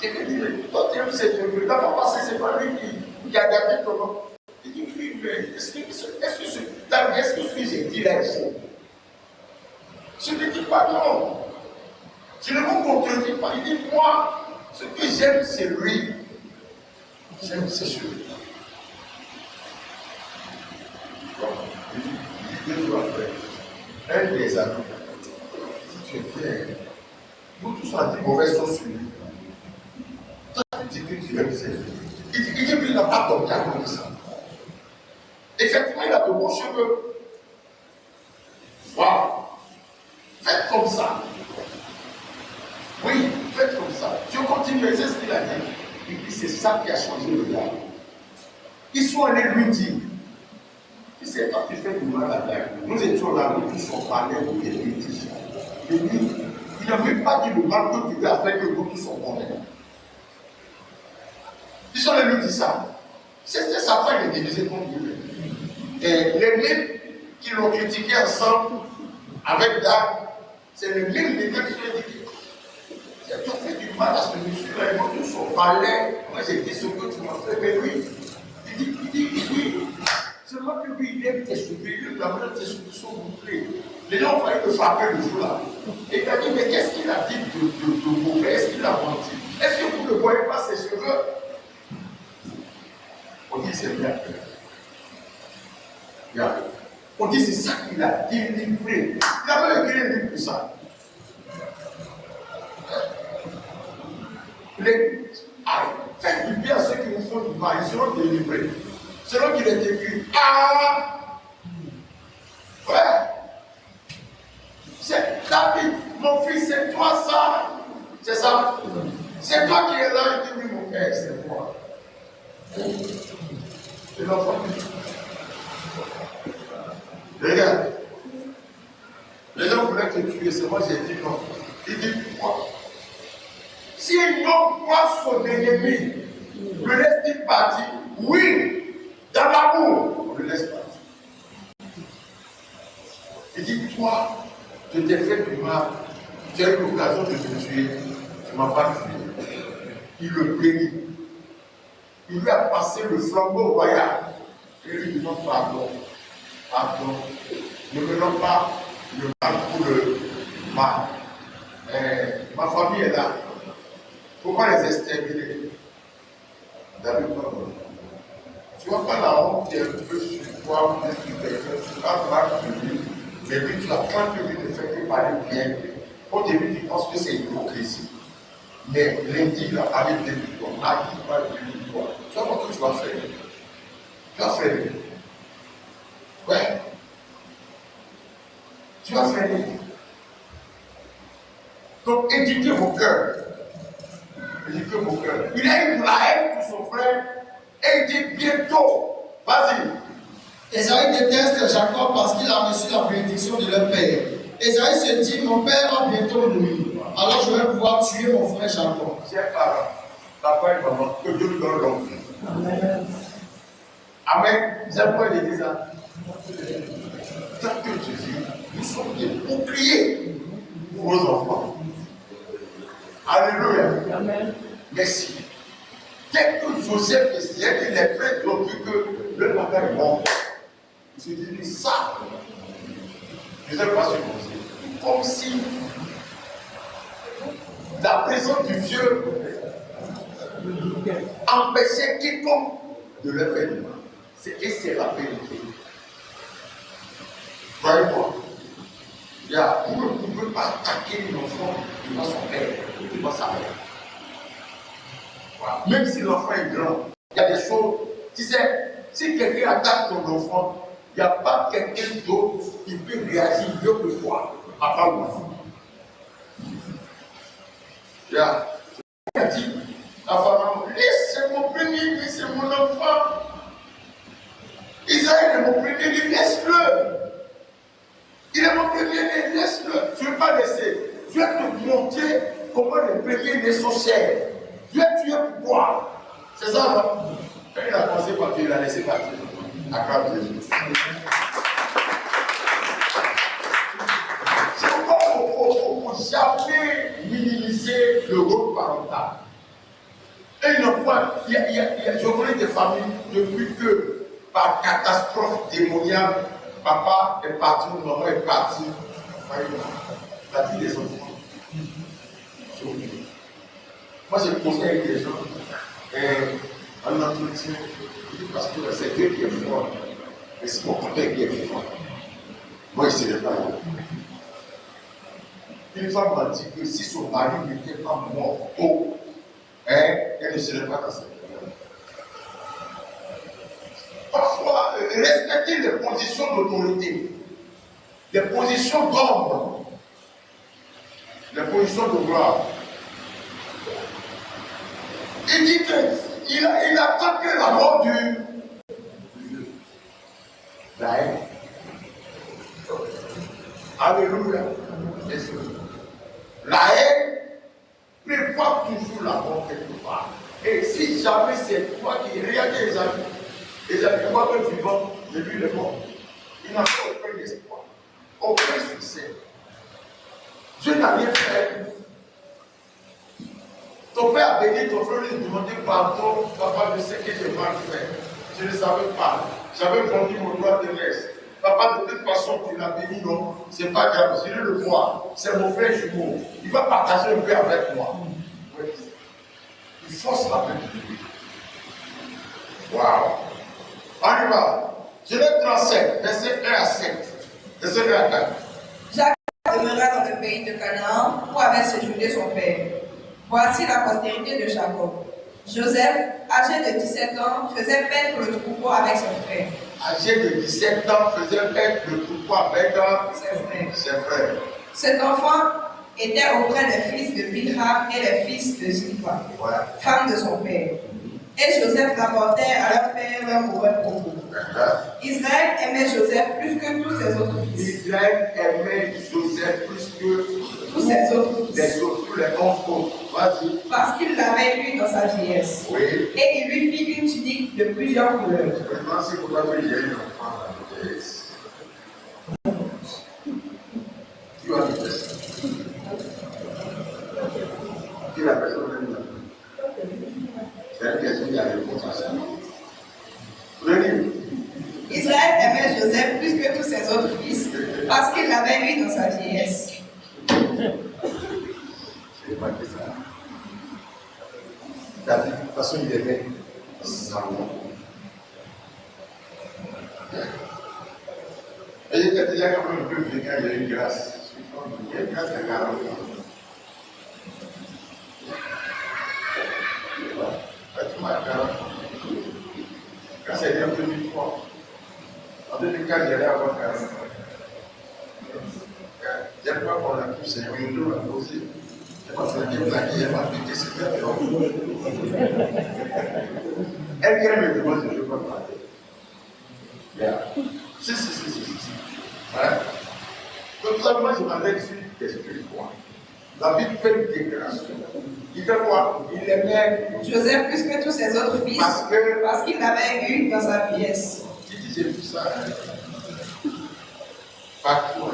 Quelqu'un dit, toi tu aimes ses cheveux, là, on va passer, c'est pas lui qui a gardé ton nom. Il dit, oui, mais est-ce que ce que j'ai dit là ici? Je ne dis pas non. Je ne vous contredis pas. Il dit, moi, ce que j'aime, c'est lui. J'aime ses cheveux. Deux jours après, un des amis, si tu étais, nous tous on a dit mauvaise chose sur lui. Toi, tu dis que tu aimes ses cheveux. Il dit qu'il n'a pas tombé à comme ça. Effectivement, il a de bons cheveux. Waouh! Faites comme ça. Oui, faites comme ça. Je continue, c'est ce qu'il a dit. Il dit c'est ça qui a changé le gars. Ils sont allés lui dire. Tu sais, quand tu fais du mal à la terre, nous étions là, nous tous on parlait de lui. Et lui, il n'a même pas dit le mal que tu veux faire que nous tous on connaît. Ils sont allés lui dire ça. C'était sa femme qui est divisée contre lui. Et les mêmes qui l'ont critiqué ensemble avec Dame, c'est les mêmes qui l'ont dit. Tu as fait du mal. demande à ce monsieur-là, il montre son palais. Moi, j'ai dit ce que tu m'as fait, mais lui, il dit, seulement que lui, il aime tes souliers, lui, il a tes souliers sont bouclés. Les gens ont failli me frapper le jour-là. Et il a dit, mais qu'est-ce qu'il a dit de mauvais? Est-ce qu'il a menti? Est-ce que vous ne voyez pas ses cheveux? On dit, c'est bien. Regardez. On dit, c'est ça qu'il a délivré. Il a même écrit un livre pour ça. Faites du bien à ceux qui vous font du mal, ils seront délivrés. Selon qu'il est écrit, ouais, c'est David, mon fils, c'est toi ça, c'est ça, c'est toi qui es là, il dit oui, mon père, c'est moi. C'est l'enfant. Regarde, les gens voulaient te tuer, c'est moi j'ai dit non. Il dit pourquoi? Si l'homme voit son ennemi, le laisse-t-il partir? Oui, dans l'amour, on le laisse partir. Il dit, toi, je t'ai fait du mal, tu as eu l'occasion de te tuer, tu ne m'as pas tué. Il le bénit. Il lui a passé le flambeau royal. Et lui dit non, pardon, pardon, ne me donne pas le mal pour le mal. Ma famille est là. Pourquoi les exterminer? David, tu vois pas la honte qui est un peu sur toi, ou sur quelqu'un, tu vas mal de lui, mais lui, tu as quand que lui ne fait que parler bien. Au début, tu penses que c'est hypocrisie. Mais lundi, il a parlé de toi, mardi, il parle de toi. Tu vois ce que tu vas faire? Tu vas faire. Ouais. Tu vas faire. Donc, éduquez vos cœurs. Éduquez vos cœurs. Il a eu la haine pour son frère et il dit bientôt. Vas-y. Esaïe déteste Jacob parce qu'il a reçu la bénédiction de leur père. Esaïe se dit, mon père va bientôt mourir. Alors je vais pouvoir tuer mon frère Jacob. Chers parents, papa et maman, que Dieu nous donne longue vie. Amen. J'aime pas les dire ça. Tant que Jésus, nous sommes des boucliers pour vos enfants. Alléluia. Amen. Merci. Dès que Joseph essayait que les frères ont vu que le papa est mort, il se dit ça. Joseph va se poser. Comme si la présence du vieux empêchait quiconque de le faire du mal. Et c'est la vérité. Voyez-moi. Vous ne pouvez pas attaquer l'enfant devant son père, devant sa mère. Voilà. Même si l'enfant est grand, il y a des choses. Tu sais, si quelqu'un attaque ton enfant, il n'y a pas quelqu'un d'autre qui peut réagir mieux que toi, à part l'enfant. Il a dit à Pharaon, laissez mon premier, laissez mon enfant. Isaïe est mon premier, laisse-le. Il est mon premier-né, laisse-le. Tu ne veux pas laisser. Je vais te montrer comment les premiers-nés sont chers. Je vais tuer pour toi. C'est ça, non? Quand il a commencé par tuer, il a laissé partir. Acclame Jésus. C'est pourquoi il ne faut jamais minimiser le rôle parental. Et une fois, je connais des familles depuis que, par catastrophe démoniaque, papa est parti, maman est partie. La vie des enfants. Moi, j'ai posé avec des gens un entretien. Parce que c'est Dieu qui est fort. Et c'est mon papa qui est fort. Moi, je ne serais pas là. Une femme m'a dit que si son mari n'était pas mort tôt, elle ne serait pas dans cette vie. Parfois, respecter les positions d'autorité, les positions d'homme, les positions de gloire. Il dit qu'il attend que la mort du la haine. Alléluia. La haine prépare toujours la mort quelque part. Et si jamais c'est toi qui regardez les amis, moi que vivant, de lui le mort. Il n'a pas aucun espoir, aucun succès. Dieu n'a rien fait. Ton père a béni ton frère, lui demandait pardon, papa, je sais que j'ai mal fait. Je ne savais pas. J'avais vendu mon droit de reste. Papa, de toute façon, tu l'as béni, non? C'est pas grave, je vais le voir. C'est mon frère jumeau. Il va partager un peu avec moi. Oui. Il force la main. Waouh. On y va. Genèse 37, verset 1 à 7. Verset 1 à 4. Jacques demeura dans le pays de Canaan où avait séjourné son père. Voici la postérité de Jacob. Joseph, âgé de 17 ans, faisait paître le troupeau avec son frère. Âgé de 17 ans, faisait paître le troupeau avec Ses frères. ses frères. Cet enfant était auprès des fils de Bilha et des fils de Zilpa, femme de son père. Et Joseph rapportait à leur père leur mauvais propos. Israël aimait Joseph plus que tous ses autres fils. Israël aimait Joseph plus que Tous ses autres fils. les autres, tous les 11 autres. Vas-y. Parce qu'il l'avait eu dans sa vieillesse. Oui. Et il lui fit une tunique de plusieurs couleurs. Maintenant, c'est pourquoi il y a une enfant dans la vieillesse. Qui va dire ça? Qui la personne aime là? C'est une question qui a réponse à ça. Vous voulez dire? Israël aimait Joseph plus que tous ses autres fils parce qu'il l'avait eu dans sa vieillesse. Je n'ai pas dit ça. David, de toute façon, il aimait Salomon. Et il était déjà quand même un peu vieux quand il y a eu grâce. Il y a eu grâce à 40 ans. Tu m'as 40 ans. Quand c'est en 2003, en 2004, j'allais avoir 40 ans. J'aime pas qu'on a tous ces windows à poser. Je pense que Dieu l'a dit, elle m'a piqué cette période. Elle vient me demander, je ne peux pas parler. Si. Hein? Donc, ça, moi, je m'avais dit, t'explique quoi? La Bible fait une déclaration. Il fait quoi? Il aimait Joseph plus que tous ses autres fils parce qu'il l'avait eu dans sa vieillesse. Qui disait tout ça? Partout.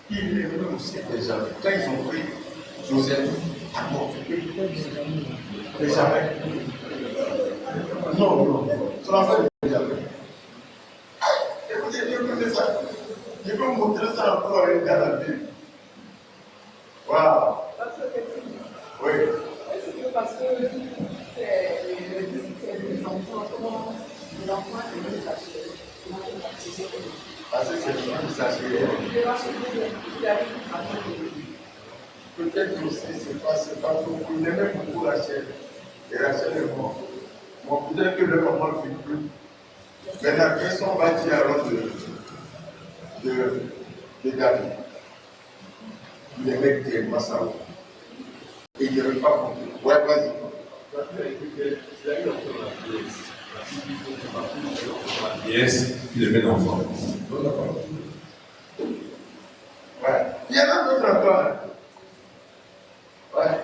Il aimait aussi les gens. Quand ils ont pris Joseph à mort, les jamais. Non. Son enfant ne jamais. Écoutez ça. Je peux vous montrer ça encore dans la Bible. Waouh. Oui. Est-ce que parce que c'est les enfants, comment les enfants sont cachés? Parce que c'est le qui s'achève. Peut-être aussi, c'est pas trop. Il aimait beaucoup Rachel. Et Rachel est mort. Bon, peut-être que le maman ne fait plus. Maintenant, qu'est-ce qu'on va dire alors de David? Il aimait tellement ça. Et il ne veut pas compter. Ouais, vas-y. Yes, il aimait l'enfant. Ouais. Il y en a d'autres encore. Hein. Ouais.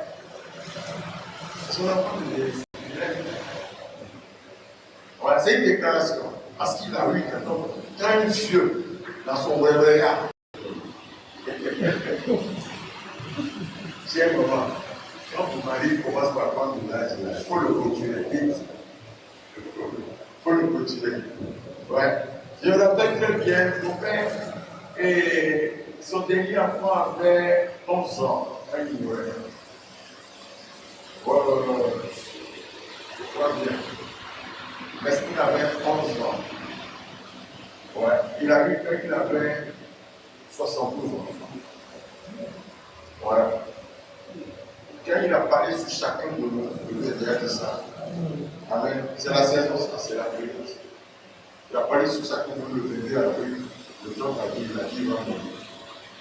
Son enfant de vieillesse. Ouais, c'est une déclaration. Parce qu'il a eu quand une vieux dans son réveillard. C'est un moment. Quand ton mari commence par prendre de l'âge, il faut le continuer vite. Il faut le continuer. Ouais. Je me rappelle très bien, mon père et son dernier enfant avait 11 ans. Quand il mourait. Je crois bien. Parce qu'il avait 11 ans. Ouais. Il a eu quand il avait 72 ans. Voilà. Quand il a parlé sur chacun de nous, il nous a déjà dit ça. Amen. C'est la saison, ça, c'est la vérité. Il a parlé sur chacun de nous, le bébé a pris le temps a dit, il a dit, il va mourir.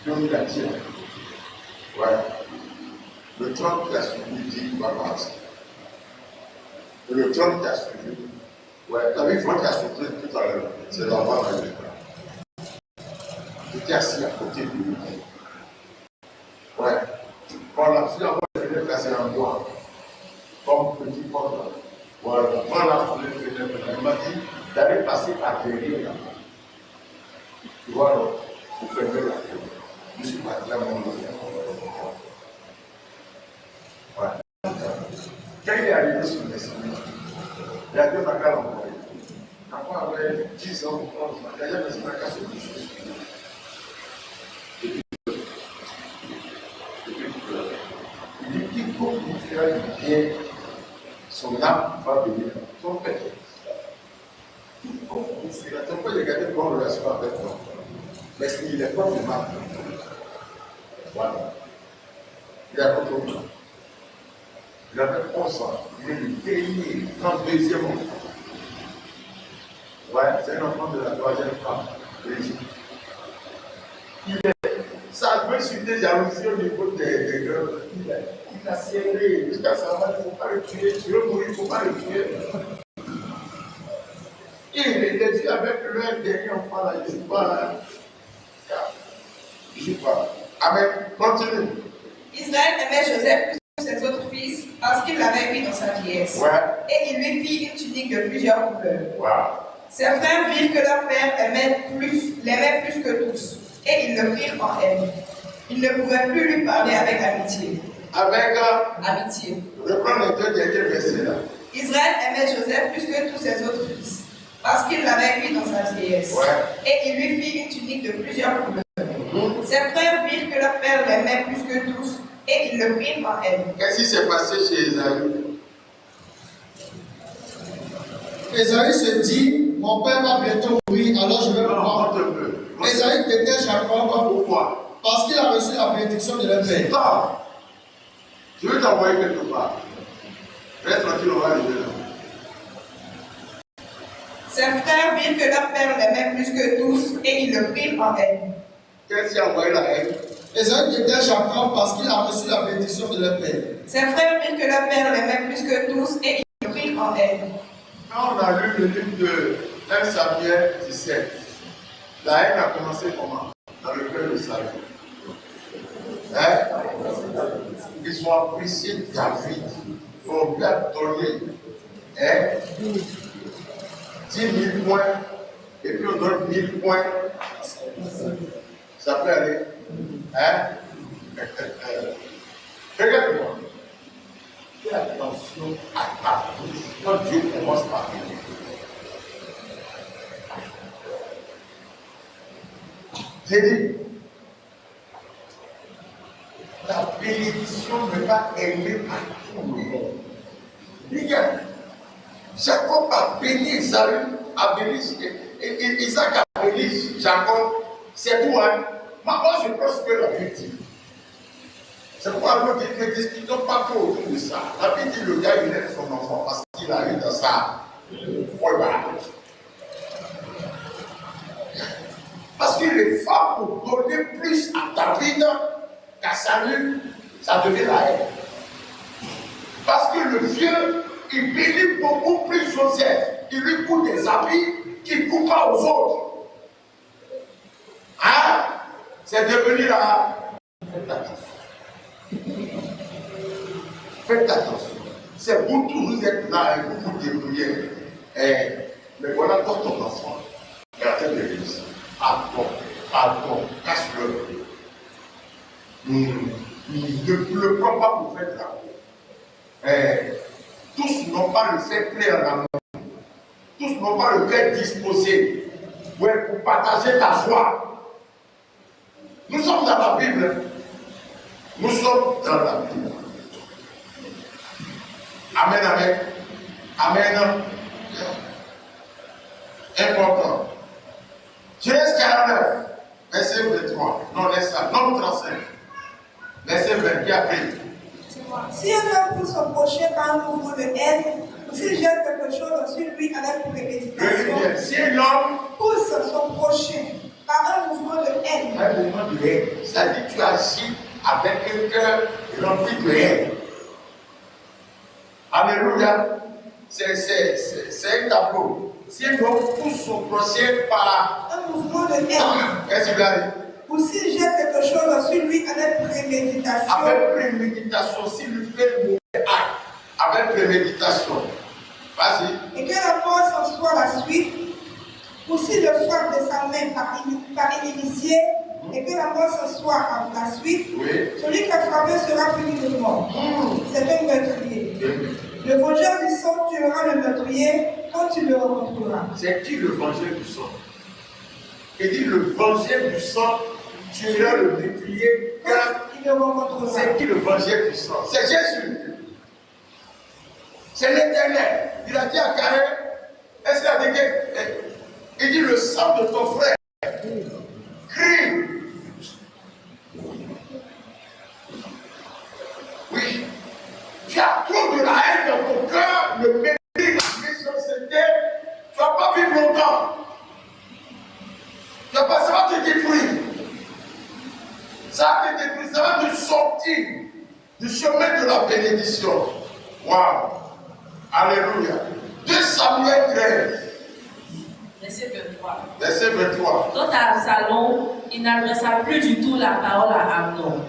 Puis on l'a dit. Ouais. Le temps qui a suivi, il dit, il va partir. Et le temps qui a suivi, ouais, tu as vu, Franck qui a sauté tout à l'heure, c'est l'enfant de l'école. J'étais assis à côté de lui. Ouais. Quand la fille en elle venait placer en bois, comme petit porte. Voilà. Quand la fille venait, elle m'a dit d'aller passer à derrière là. Tu vois, pour fermer la fille. Je suis parti à mon nom. Quand il est arrivé sur le Seigneur, il a dit on a qu'à l'envoyer. Après, avec 10 ans, 11 ans, il a dit on a qu'à se coucher. Il dit quiconque vous fera du bien, son âme va venir son père. Quiconque vous fera, c'est pourquoi il a gardé une bonne relation avec toi. Mais il n'est pas de mal. Voilà. Il a contre moi. Il avait 11 ans. Il est le dernier, 32e enfant. Ouais, c'est un enfant de la 3e femme de l'Égypte. Ça peut susciter jalousie au niveau des gueules. Il a serré jusqu'à sa mère, il ne faut pas le tuer. Tu veux mourir, il ne faut pas le tuer. Et il était dit avec le dernier enfant là, je ne sais pas. Je ne sais pas. Amen. Continue. Israël aimait Joseph plus que ses autres fils parce qu'il l'avait mis dans sa vieillesse. Ouais. Et il lui fit une tunique de plusieurs couleurs. Wow. Ses frères virent que leur père l'aimait plus que tous, et ils le prirent en haine. Ils ne pouvaient plus lui parler avec amitié. Avec amitié. Reprends les deux derniers versets là. Israël aimait Joseph plus que tous ses autres fils, parce qu'il l'avait mis dans sa vieillesse. Ouais. Et il lui fit une tunique de plusieurs couleurs. Ses frères virent que leur père l'aimait plus que tous, et ils le prirent en haine. Qu'est-ce qui s'est passé chez Esaü? Esaü se dit, mon père va bientôt mourir, alors je vais le voir. Esaü déteste Jacob. Pourquoi? Parce qu'il a reçu la bénédiction de leur père. Stop! Je vais t'envoyer quelque part. Reste tranquille, on va arriver là. Ses frères virent que leur père l'aimait plus que tous, et ils le prirent en haine. Qu'est-ce qui a envoyé la haine? Esaü déteste Jacob parce qu'il a reçu la bénédiction de leur père. Ses frères virent que leur père l'aimait plus que tous, et ils le prirent en haine. Quand on a lu le livre de 1 Samuel 17, la haine a commencé comment? Dans le cœur de Saül. Hein? Ils ont apprécié David. On lui a donné 10 000 points, et puis on donne 1000 points. Ça peut aller. Hein? Regarde-moi. Fais attention à ta bouche quand Dieu commence par venir. J'ai dit, la bénédiction ne va aimer par tout le monde. Regarde, Jacob a béni Esaü, a béni Isaac, a béni Jacob. C'est tout, hein? Moi, je pense que la Bible dit. C'est pourquoi nous ne discutons pas trop autour de ça. La Bible dit le gars, il aime son enfant parce qu'il a eu dans sa voilà. Parce que les femmes ont donné plus à David qu'à Saül, ça devait la haine. Parce que le vieux, il bénit beaucoup plus Joseph. Il lui coûte des habits qu'il ne coûte pas aux autres. Hein? C'est devenu là. Faites attention. Faites attention. C'est vous tous, vous êtes là et vous vous débrouillez. Mais voilà toi ton enfant. Gardez de l'église. Pardon, cache-le. Ne prends pas pour faire de l'amour. Tous n'ont pas le fait plaire en amour. Tous n'ont pas le cœur disposé pour partager ta joie. Nous sommes dans la Bible. Nous sommes dans la Bible. Amen, amen. Amen. Important. Genèse 49, verset 23. Non, laisse ça. Non, 35. Verset 20. Après. Si un homme pousse son prochain par un mouvement de haine, ou s'il jette quelque chose sur lui avec préméditation, Si un homme pousse son prochain par un mouvement de haine, un mouvement de haine, ça dit que tu agis avec un cœur rempli de haine. Alléluia. C'est un tableau. Si un homme pousse son prochain par un mouvement de haine, qu'est-ce qu'il a dit? ou s'il jette quelque chose sur lui avec préméditation, Avec préméditation, s'il lui fait un mauvais acte, avec préméditation. Vas-y. et que la mort s'en soit la suite, ou s'il le frappe de sa main par inimitié, et que la mort s'en soit la suite, Oui. celui qui a frappé sera puni de mort. C'est un meurtrier. Le vengeur du sang tuera le meurtrier quand tu le rencontreras. C'est qui le vengeur du sang? Il dit le vengeur du sang tuera le meurtrier quand il le rencontrera. C'est qui le vengeur du sang? C'est Jésus. C'est l'Éternel. Il a dit à Caïn, est-ce qu'il a dit que, il dit le sang de ton frère crie. Oui. Tu as trop de la haine dans ton cœur, le mépris, la méchanceté, tu ne vas pas vivre longtemps. Tu vas pas, ça va te détruire. Ça va te détruire, ça va te sortir du chemin de la bénédiction. Waouh! Alléluia. 2 Samuel 13. Verset 23. Verset 23. Quant à Absalom, il n'adressa plus du tout la parole à Amnon,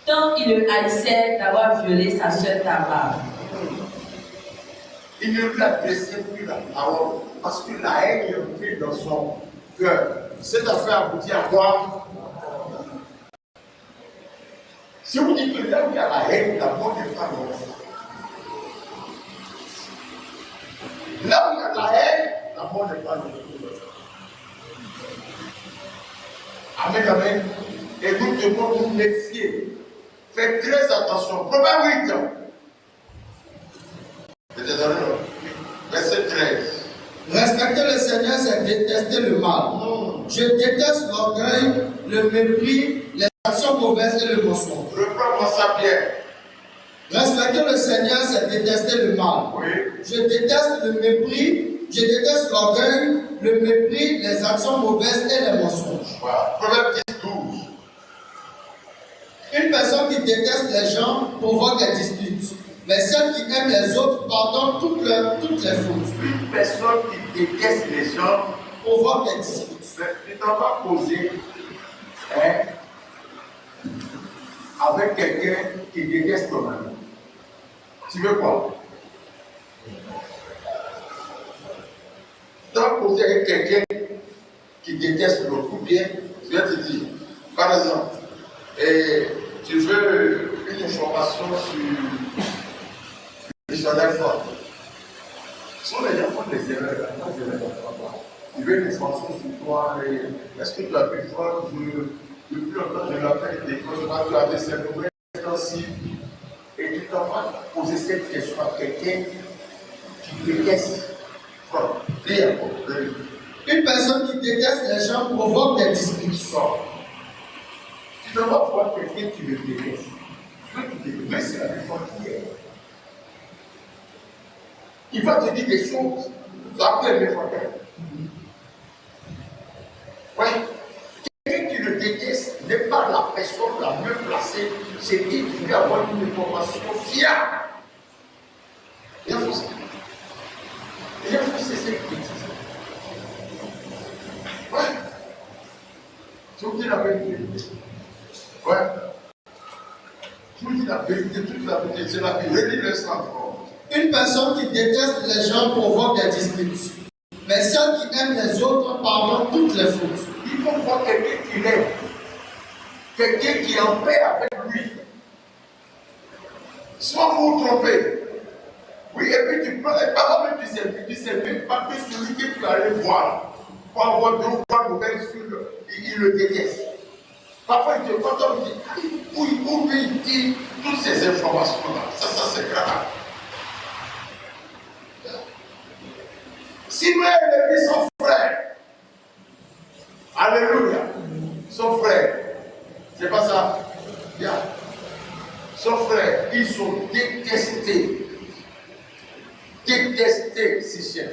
tant il le haïssait d'avoir violé sa sœur Tamar. Il ne lui adressait plus la parole parce que la haine est entrée dans son cœur. Cette affaire aboutit à quoi? Si vous dites que là où il y a la haine, la mort n'est pas loin. Là où il y a la haine, la mort n'est pas loin. Amen, amen. Et nous devons nous méfier. Faites très attention. Proverbe 8. Verset 13. Respecter le Seigneur, c'est détester le mal. Je déteste l'orgueil, le mépris, les actions mauvaises et le mensonge. Reprends-moi ça bien. Respecter le Seigneur, c'est détester le mal. Oui. Je déteste le mépris, je déteste l'orgueil, le mépris, les actions mauvaises et les mensonges. Voilà. Proverbe 10, 12. Une personne qui déteste les gens provoque des disputes, mais celle qui aime les autres pardonne toutes les fautes. Une personne qui déteste les gens Provoque des disputes. tu t'en vas poser avec quelqu'un qui déteste ton ami. Tu veux quoi? Tu vas poser avec quelqu'un qui déteste l'autre, ou bien tu vas te dire, par exemple, tu veux une information sur le missionnaire fort. Ce sont les gens qui font des erreurs. Tu veux une information sur toi, est-ce que tu as pu voir, depuis longtemps je l'appelle des choses, tu as des symptômes ainsi, et tu t'en vas poser cette question à quelqu'un qui déteste. Une personne qui déteste les gens provoque des disputes. Tu ne vas pas voir quelqu'un qui le déteste. Tu veux qu'il te déteste, mais c'est la personne qui est. Il va te dire des choses, tu vas appeler mes frères. Oui. Quelqu'un qui le déteste n'est pas la personne la mieux placée, c'est qui veut avoir une information fiable. Il faut ça. Il faut cesser de bêtises. Ouais. Je vous dis la vérité. Ouais. Je vous dis la vérité, toute la vérité, c'est la vérité. Relis le sang. Une personne qui déteste les gens provoque des disputes, mais celle qui aime les autres pardonne toutes les fautes. Il faut voir quelqu'un qui l'aime, quelqu'un qui est en paix avec lui. Soit vous vous trompez. Oui, et puis tu prends les paroles, tu sais même pas que celui que tu allais voir, pour avoir deux ou trois nouvelles sur il le déteste. Parfois, il te contente, il dit, où lui il dit toutes ces informations-là. Ça c'est grave. Si même il est son frère, alléluia, son frère, c'est pas ça. Bien. Son frère, ils sont détestés. Détestés, Sichem.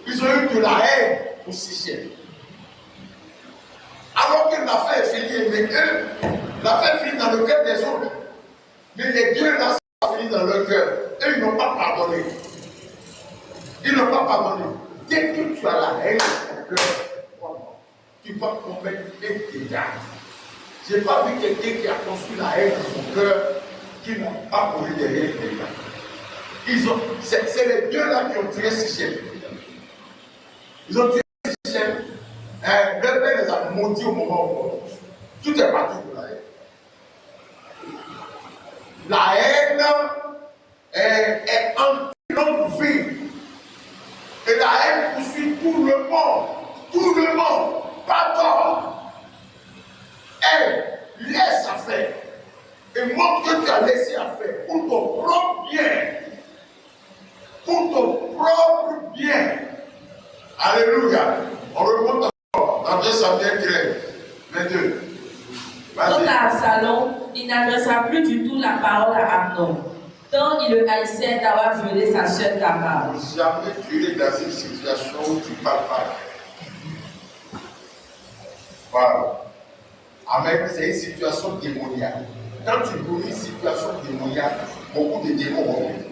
Ils ont eu de la haine pour Sichem. Alors que l'affaire est finie, mais eux, l'affaire finit dans le cœur des autres. Mais les deux là, ça finit dans leur cœur. Eux, ils n'ont pas pardonné. Ils n'ont pas pardonné. Dès que tu as la haine dans ton cœur, tu vas commettre des dégâts. Je n'ai pas vu quelqu'un qui a construit la haine dans son cœur qui n'a pas posé des dégâts. C'est les deux là qui ont tué Sichem. Ils ont tué Sichem. Leur père les a maudits au moment où tout est parti de la haine. La haine est en longue vie. Et la haine poursuit tout le monde, pas tort. Laisse à faire. Et montre que tu as laissé à faire pour ton propre bien. Pour ton propre bien. Alléluia. On remonte encore dans 2 Samuel 13, 22. Quant à Absalom, il n'adressa plus du tout la parole à Amnon, tant il le haïssait d'avoir violé sa sœur Tamar. Jamais tu es dans une situation où tu ne parles pas. Voilà. Amen. C'est une situation démoniaque. Quand tu nourris une situation démoniaque, beaucoup de démons vont venir.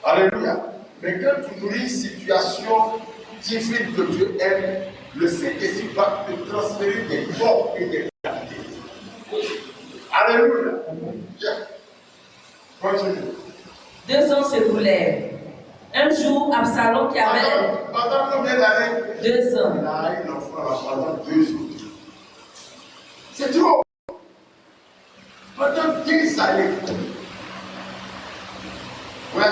Alléluia. Mais quand tu nourris une situation divine que Dieu aime, le Saint-Esprit va te transférer des dons et des qualités. Alléluia. Bien. Continue. 2 ans s'écoulèrent. Un jour, Absalom qui avait Pendant combien d'années? 2 ans. Il a eu l'enfant pendant 2 jours. C'est trop. Pendant 10 années. Ouais.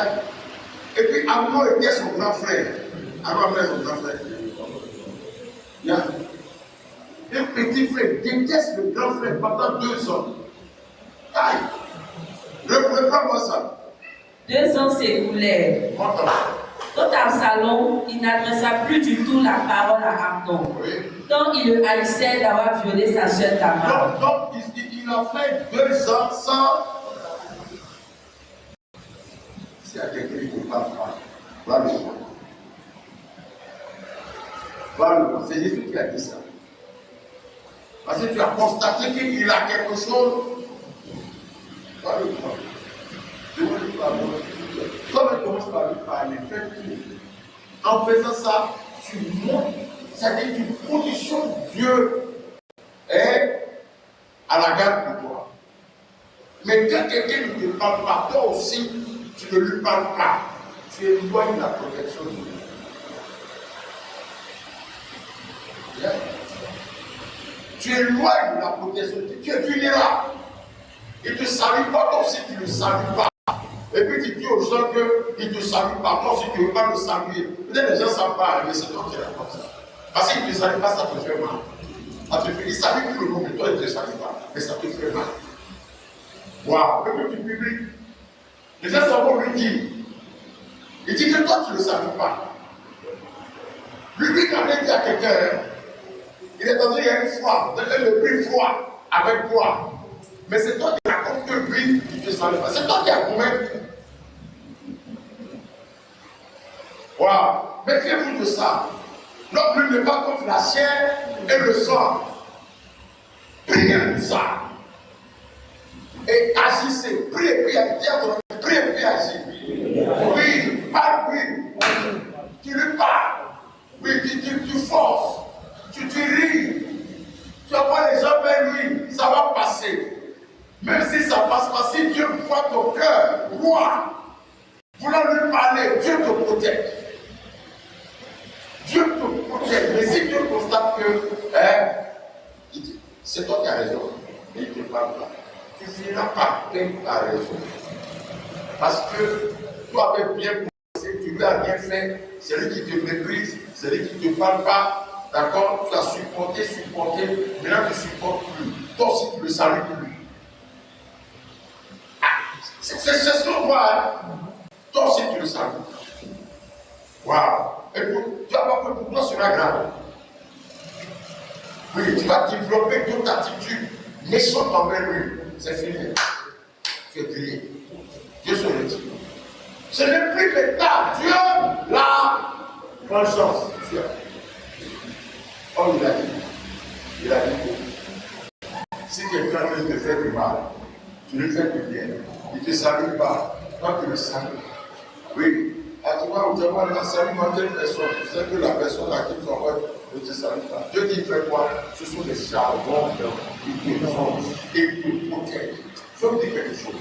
Et puis Amnon était son grand frère. Amnon était son grand frère. Yeah. Un petit frère déteste le grand frère pendant 2 ans. Aïe. Reprends-moi ça. 2 ans s'écoulèrent. Quant à Absalom, il n'adressa plus du tout la parole à Amnon, tant il le haïssait d'avoir violé sa sœur Tamar. Donc il a fait 2 ans sans. S'il y a quelqu'un qui ne parle pas, va le voir. Va le voir. C'est Jésus qui a dit ça. Parce que tu as constaté qu'il a quelque chose. Va le voir. Comme il commence par lui parler, fais tout. En faisant ça, tu montres, c'est-à-dire tu positionnes Dieu à la garde pour toi. Mais quand quelqu'un ne te parle pas, toi aussi, tu ne lui parles pas. Tu éloignes la protection de Dieu. Yeah. Tu éloignes la protection de Dieu. Tu finiras. Il ne te salue pas, toi aussi tu ne le salues pas. Et puis tu dis aux gens qu'ils ne te saluent pas, toi aussi tu ne veux pas le saluer. Peut-être les gens ne savent pas, mais c'est toi qui racontes ça. Parce qu'ils ne te saluent pas, ça te fait mal. Ils saluent tout le monde, mais toi ils ne te saluent pas. Mais ça te fait mal. Waouh, et puis tu publies. Les gens s'en vont lui dire. Il dit que toi tu ne le salues pas. Lui, quand il dit à quelqu'un, il est dans une foi, le prix froid avec toi. Mais c'est toi qui racontes que lui, il te salue pas. C'est toi qui as convaincu. Waouh! Méfiez-vous de ça. Non plus ne pas contre la chair et le sang. Priez pour ça. Et agissez. Priez, priez. Priez, priez, agissez. Oui, parle, oui. Tu lui parles. Oui, tu forces. Tu ris. Tu envoies les gens vers lui. Ça va passer. Même si ça ne passe pas, si Dieu voit ton cœur, roi, voulant lui parler, Dieu te protège. Dieu te protège. Mais si Dieu constate que, il dit, c'est toi qui as raison, mais il ne te parle pas, tu finiras par perdre ta raison. Parce que toi, avec bien pensé, tu lui as rien fait, c'est lui qui te méprise, c'est lui qui ne te parle pas, d'accord, tu as supporté, maintenant tu ne supportes plus. Toi aussi, tu ne le salues plus. C'est ce qu'on voit. Hein? Toi aussi, tu le salues. Waouh! Et tu vas voir que pour toi, sera grave. Oui, tu vas développer toute attitude méchante envers lui. C'est fini. Tu es plié. Dieu se le dit. Ce n'est plus maintenant. Dieu, la vengeance. Dieu. Oh, il a dit. Il a dit que si quelqu'un veut te faire du mal, tu lui fais du bien. Il ne te salue pas. Toi, tu le salues. Oui. À toi, on te voit la salut à telle personne. Tu sais que la personne à qui tu envoies ne te salue pas. Dieu dit fais quoi? Ce sont des charbons qui te font et qui te protègent. Je veux dire quelque chose.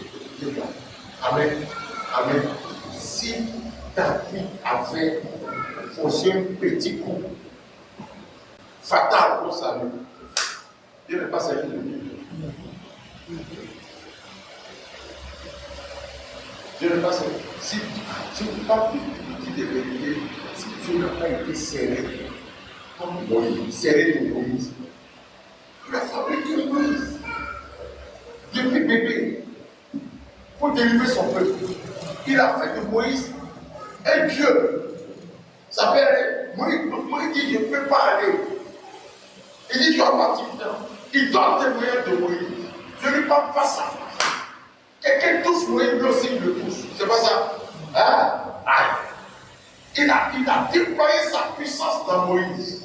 Amen. Amen. Si ta vie avait faussé un petit coup fatal pour salut, Dieu n'est pas servi de Dieu. Je ne sais pas si tu parles de vérité, si tu n'as pas été serré comme Moïse, serré de Moïse, il a fabriqué Moïse. Depuis bébé, pour délivrer son peuple, il a fait de Moïse un Dieu. Ça peut aller. Moïse dit, je ne peux pas aller. Il dit, tu vas partir. Il donne témoignage de Moïse. Je lui parle face à face. Quelqu'un touche Moïse, lui aussi il le touche. C'est pas ça? Hein? Il a déployé sa puissance dans Moïse.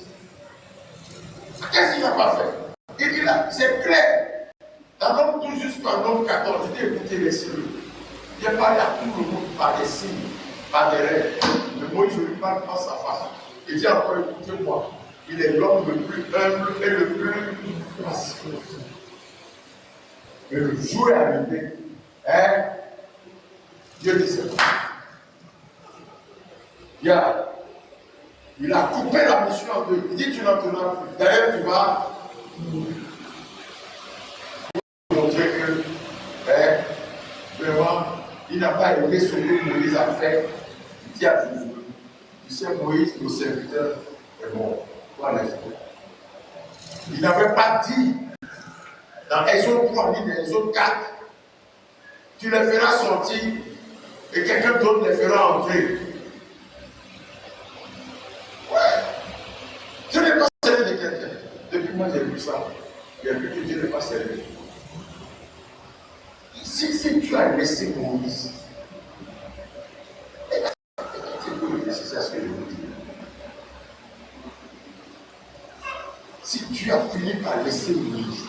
Qu'est-ce qu'il n'a pas fait? Il dit là, c'est clair. Dans l'homme tout jusqu'à l'homme 14, il dit écoutez les signes. Il a parlé à tout le monde par des signes, par des rêves. Mais Moïse, je lui parle face à face. Il dit encore, écoutez-moi, il est l'homme le plus humble et le plus patient. Mais le jour est arrivé, hein? Dieu dit c'est ça. Il a coupé la mission en deux. Il dit tu n'entendras plus. D'ailleurs, tu vas montrer que vraiment, il n'a pas aimé ce que Moïse a fait. Il dit à Jésus, tu sais, Moïse, le serviteur, est mort. Voilà. Il n'avait pas dit dans Exode 3, ni dans Exode 4, tu les feras sortir et quelqu'un d'autre les fera entrer. Ouais. Je n'ai pas servi de quelqu'un. Depuis moi j'ai vu ça. Il n'y a plus que Dieu n'est pas servi. Si tu as laissé Moïse, c'est pour réfléchir à ce que je vous dis. Si tu as fini par laisser Moïse,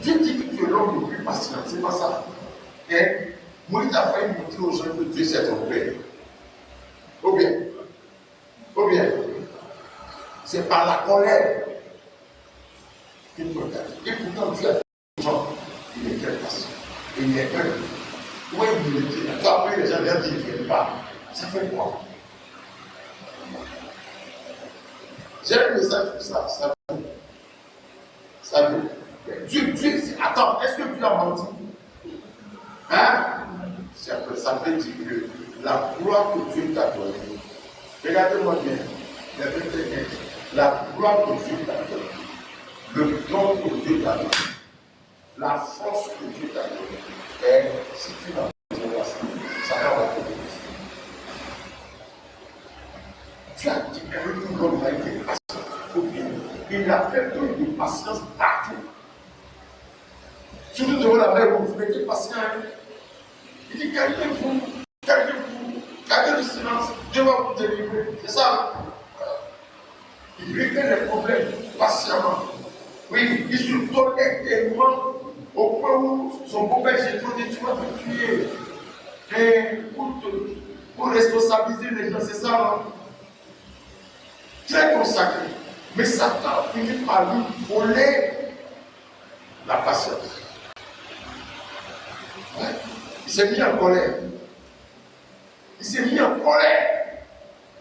Dieu dit que tu es l'homme le plus patient, c'est pas ça. Et Moïse a failli montrer aux gens que Dieu c'est ton père. Ou bien, c'est par la colère qu'il peut faire. Et pourtant Dieu a dit aux gens, il est très patient. Il est très. Où est l'humilité? Après les gens viennent dire qu'il ne fait pas. Ça fait quoi? J'ai un message pour ça. Ça veut. Dieu, attends, est-ce que tu as menti? Hein? Ça veut dire que la gloire que Dieu t'a donnée, regardez-moi bien, la gloire que Dieu t'a donnée, le don que Dieu t'a donné, la force que Dieu t'a donnée, et si tu n'as pas ça va te bénir. Tu as dit que l'homme a été patient. Il a fait preuve de patience partout. Surtout devant la mer, vous mettez patient. Il dit calmez-vous, gardez le silence, Dieu va vous délivrer. C'est ça. Il réglait les problèmes patiemment. Oui, il se donnait tellement au point où son beau-père Jétro dit tu vas te tuer. Et pour responsabiliser les gens, c'est ça, non? Très consacré. Mais Satan finit par lui voler la patience. Ouais. Il s'est mis en colère.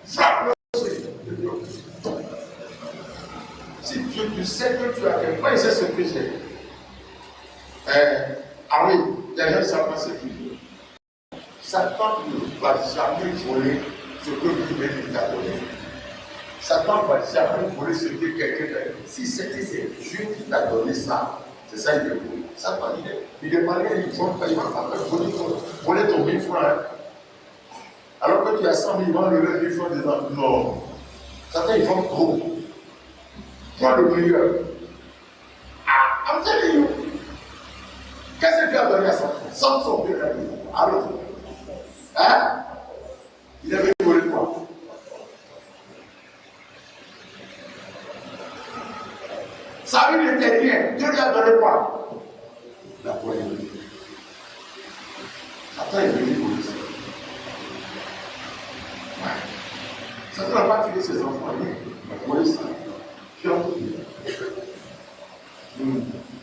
Frappe le Seigneur. Si tu sais que tu as quelqu'un, moi, il sait ce que j'ai. Ah oui, les gens ne savent pas ce qu'il veut. Satan ne va jamais voler ce que lui-même t'a donné. Satan va jamais voler ce que quelqu'un t'a donné. Si c'était Dieu qui t'a donné ça, c'est ça il veut. Satan, il est malin, il va pas voler ton 1000 francs. Hein. Alors que tu as 100 000 francs, le 1000 francs dedans. Non. Satan, il vend trop. Prends le meilleur. Ah, I'm telling you. Qu'est-ce que tu as donné à Samson? Samson, Dieu l'a dit. Alors, hein? Il avait volé quoi? Saül n'était rien. Dieu lui a donné quoi? La poignée. Satan est venu pour ça. Ouais. Satan n'a pas tué ses enfants. Il a volé ça. Dieu a continué.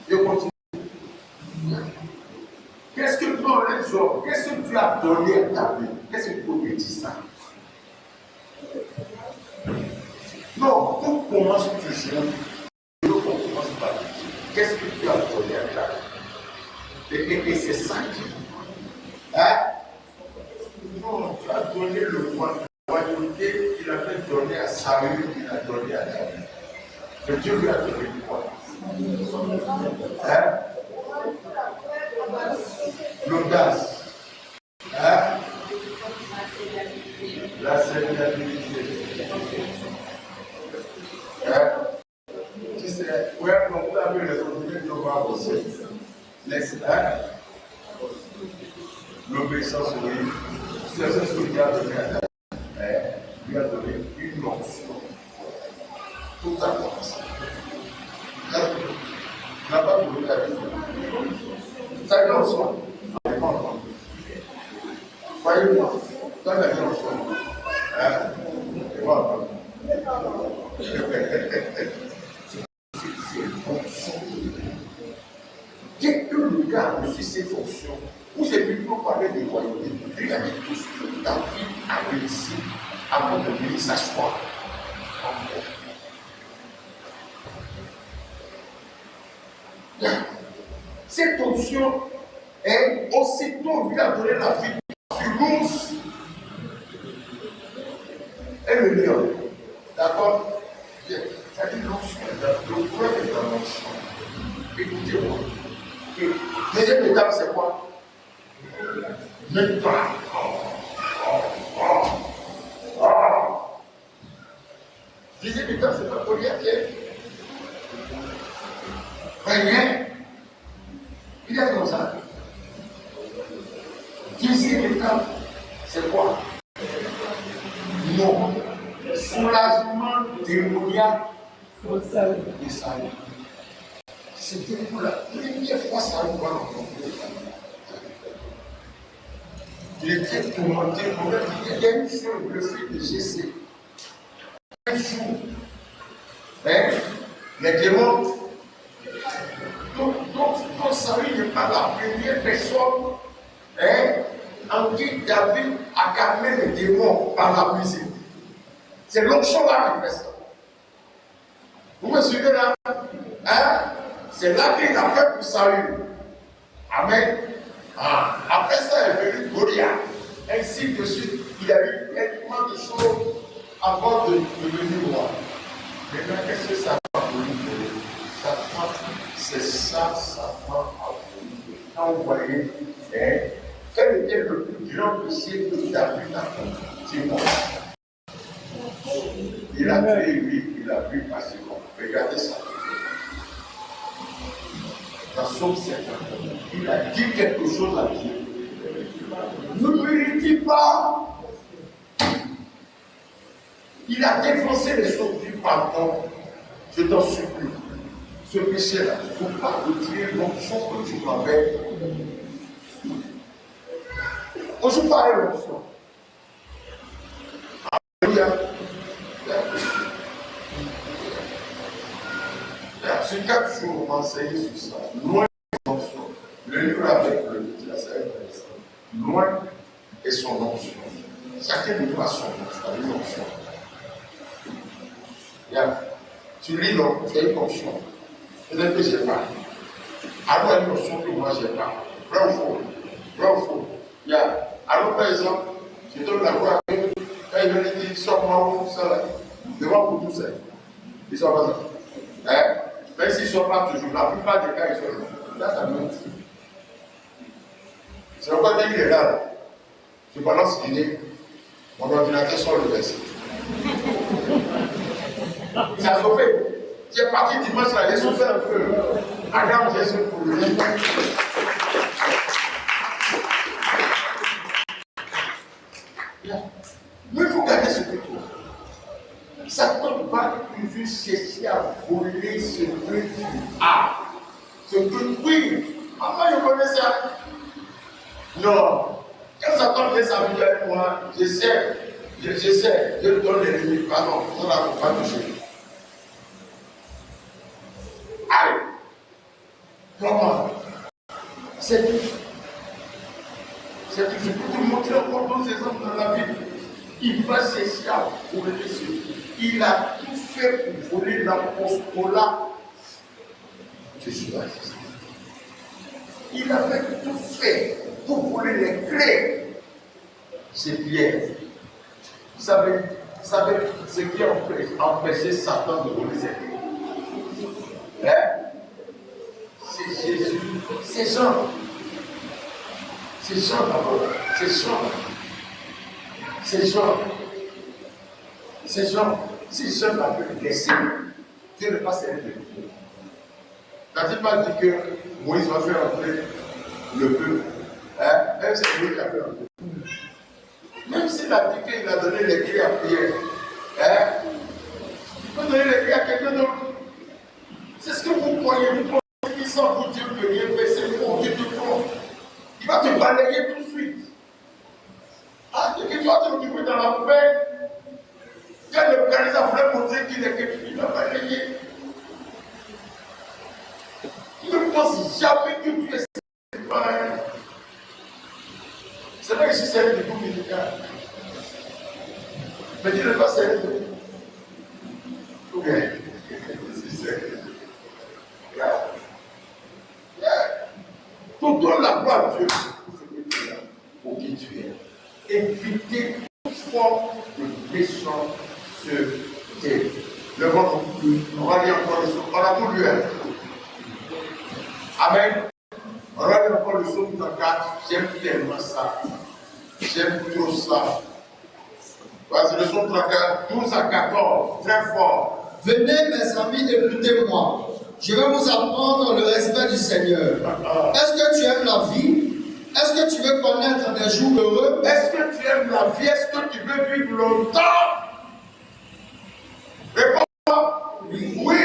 Dieu continue. Qu'est-ce que tu as les gens? Qu'est-ce que tu as donné à ta vie? Qu'est-ce que tu peux dire ça? Non, tout commence toujours. Qu'est-ce que tu as donné à ta vie? Et c'est ça qui. Hein? Non, tu as donné le royauté qu'il avait donné à Saül, qu'il a donné à David. Que Dieu lui a donné quoi? Hein? L'audace. Hein? La sérénité. Hein? Tu sais, ouais, donc vous avez raison, vous devez devoir bosser. L'obéissance au livre, c'est ce que Dieu a donné à David. Lui a donné une onction. Tout a commencé. Il n'a pas trouvé la vie. Ça a été onction. Voyez-moi, ça a été onction. Et moi, dès que le gars a reçu ses fonctions, vous avez plutôt parlé des royautés, lui a dit tout ce que David a réussi avant de venir s'asseoir. Cette option est aussitôt lui a donné la vie sur l'ours et le lion. D'accord? Ça dit l'onction, le problème est dans l'onction. Écoutez-moi. Et deuxième étape, c'est quoi? Maintenant. Deuxième étape, c'est pas Goliath. Rien. Il est comme ça. Deuxième étape, c'est quoi? Non. Soulagement démoniaque de Saül. C'était pour la première fois ça nous va rencontrer. Il était tourmenté. Il y a une chose, le fait de Jessé. Un jour, les démons, donc Saül n'est pas la première personne en qui David a calmé les démons par la musique. C'est l'onction là qui fait ça. Vous me suivez là? C'est là qu'il a fait pour Saül. Amen. Après ça est venu Goliath. Ainsi de suite, il a eu tellement de choses avant de devenir roi. Maintenant, qu'est-ce que ça va pour lui? Satan, c'est ça, Satan a voulu. Quand vous voyez, quel était le plus grand péché que David a commis? C'est moi. Il a tué lui, il a vu passer comme. Regardez ça. Dans Somme 50, il a dit quelque chose à Dieu. Ne mérite pas. Il a défoncé les choses du pardon. Je t'en supplie. Ce péché-là, il ne faut pas retirer l'onction que tu m'avais. On joue pas à l'onction. Alléluia. Sur 4 jours, on m'a enseigné sur ça. Loin et son onction. Le livre avec le petit, c'est intéressant. Loin et son onction. Chacun de nous a son onction. Tu lis donc, tu as une onction. Peut-être que je n'ai pas. Alors, une onction que moi, je n'ai pas. Vrai ou faux? Vrai ou faux? Alors, par exemple, je donne la voix à Dieu. Quand il me dit, sors-moi, ça là. Devant vous tous, ils sont pas ça. Même s'ils ne sont pas toujours, la plupart des cas, ils sont là. Là, ça me dit. C'est pourquoi il est là. Je balance l'idée. Mon ordinateur sort le verset. Ça a sauvé. Tu es parti dimanche là, j'ai souffert un peu. Regarde Jésus pour lui. Mais il faut garder ce que tu as. Satan va toujours chercher à voler ce que tu as. Ce que oui. Maman, je connais ça. Non. Quand Satan vient s'amuser avec moi, j'essaie. Je donne les limites. Pardon, on ne va pas toucher. Allez. Comment? C'est tout. C'est tout. Je peux te montrer encore d'autres exemples dans la Bible. Il va chercher à voler ce que il a tout fait pour voler l'apostolat. Je suis là. Il avait tout fait pour voler les clés. C'est Pierre. Vous savez ce qui a empêché Satan de voler ses clés. Hein? C'est Jésus. C'est Jean. C'est Jean d'abord. C'est Jean. C'est Jean. C'est Jean. Si Jean l'avait laissé, Dieu ne pas servir de Dieu. N'a-t-il pas dit que Moïse va faire entrer le peuple? Hein? Même c'est lui qui a fait entrer. Même s'il a dit qu'il a donné les clés à Pierre, hein? Il peut donner les clés à quelqu'un d'autre. C'est ce que vous croyez. Vous pensez qu'il sans vous Dieu ne peut rien faire. C'est pour Dieu tout prend. Il va te balayer tout de suite. Ah, et que tu vas te retrouver dans la poubelle. Quand le candidat voulait montrer qu'il est quelque chose, il va balayer. Il ne pense jamais que tu es séparé. C'est vrai que je suis servi de tout médical. Mais Dieu ne pas servi de tout. Ok. Pour donner la gloire à Dieu pour ce que tu es, pour qui tu es. Évitez toute forme de méchanceté. Le ventre, on va lire encore le psaume. On a tout lu. Amen. On va lire encore le psaume 34. J'aime tellement ça. J'aime trop ça. Voici le psaume 34, 12 à 14. Très fort. Venez, mes amis, écoutez-moi. Je vais vous apprendre le respect du Seigneur. Est-ce que tu aimes la vie? Est-ce que tu veux connaître des jours heureux? Est-ce que tu aimes la vie? Est-ce que tu veux vivre longtemps? Réponds-moi. Oui.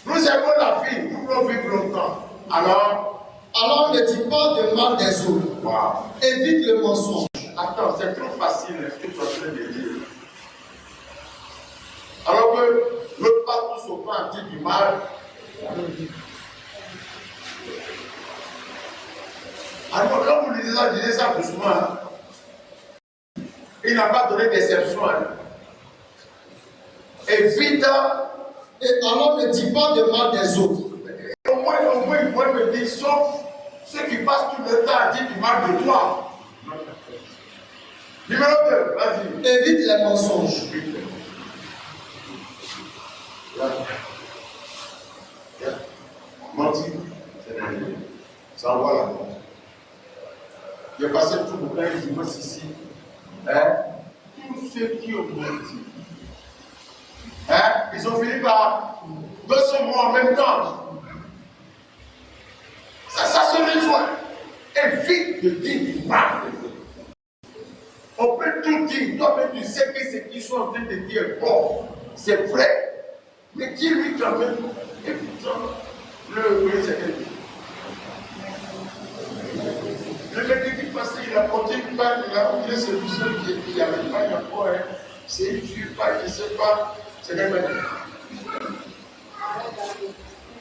Nous aimons la vie. Nous voulons vivre longtemps. Alors ne dis pas de mal des autres. Wow. Évite le mensonge. Attends, c'est trop facile ce que tu es en train de dire. Alors que l'autre part tout son temps dit du mal. Alors quand vous lisez ça doucement, hein, il n'a pas donné d'exception. Hein. Évite. Et alors ne dis pas de mal des autres. Au moins, il pourrait me dire, sauf ceux qui passent tout le temps à dire du mal de toi. Numéro 2, vas-y. Évite les mensonges. Mentir, c'est mentir. Ça envoie la mort. J'ai passé tout le temps dimanche ici. Hein? Tous ceux qui ont menti, hein? Ils ont fini par deux sont morts en même temps. Ça se rejoint. Évite de dire du mal. On peut tout dire. Toi-même, tu sais que ce qu'ils sont en train de dire est bon. C'est vrai. Mais dis-lui quand même. Écoute, le mercredi passé, il a porté une balle, il a oublié ce monsieur qui avait pas encore. C'est une fille, je ne sais pas. C'est un mec.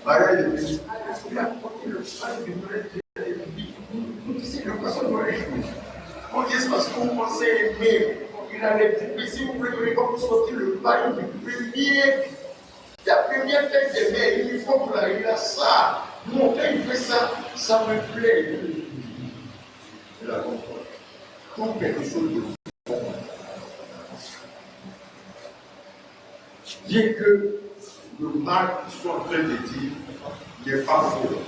Il a porté le balle du bled de l'ennemi. C'est le poisson de l'église. On dit parce qu'on pensait aimer. Il a les poupées. Si vous voulez comme sortir le bail du premier. La première tête de mer, il faut que il a ça. Non, quand il fait ça, ça me plaît. Je la comprends. Comme quelque chose de bon. Bien que le mal qu'ils sont en train de dire n'est pas faux.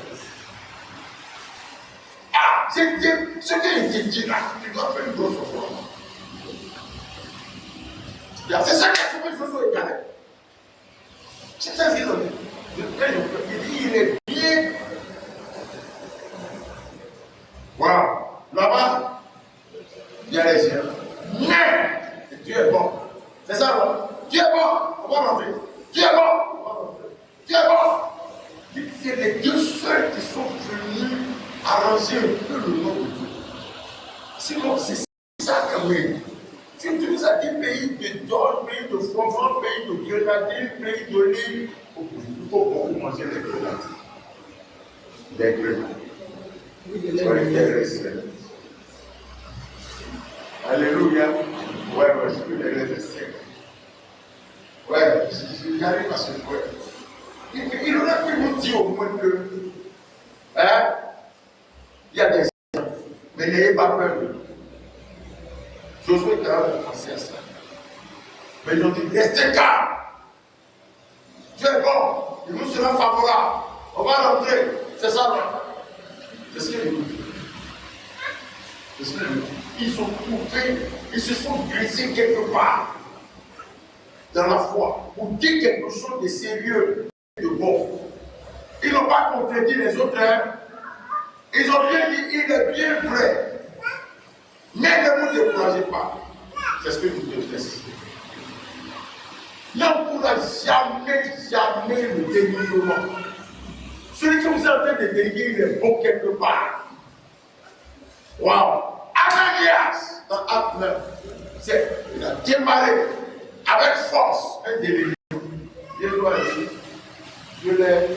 Ah, ce qu'il dit là, tu dois faire une grosse fois. C'est ça qui a fait que je sois égaré. C'est ça qu'il a dit. Il est bien. Voilà. Là-bas, il y a les gens. Mais Dieu est bon. C'est ça, non? Dieu est bon. On va rentrer. Dieu est bon. Dieu est bon. C'est les deux seuls qui sont venus arranger un peu le nom de Dieu. Sinon, c'est ça quand même. Tu nous as dit pays de d'or, pays de froment, pays de grenadine, pays d'olive. Il faut beaucoup manger les grenades. Les grenades. Soyez intéressés. Alléluia. Ouais, je peux les laisser. Ouais, j'arrive à ce point. Il aurait pu nous dire au moins que, hein, Il y a des exemples. Mais n'ayez pas peur. Josué quand même pensé à ça. Mais ils ont dit, restez calme. Dieu est bon, il nous sera favorable. On va rentrer. C'est ça, non? C'est ce qu'il dit. C'est ce qu'il dit. Ils ont trouvé, ils se sont glissés quelque part dans la foi pour dire quelque chose de sérieux, de bon. Ils n'ont pas contredit les autres. Hein? Ils ont bien dit, il est bien vrai. Mais ne vous découragez pas. C'est ce que je te laisse. N'encourage jamais le dénigrement. Celui qui vous est en train de dénigrer, il est bon quelque part. Waouh! Ananias, dans Acte 9, il a démarré avec force un délivrement. Dieu doit dire, Dieu l'ai.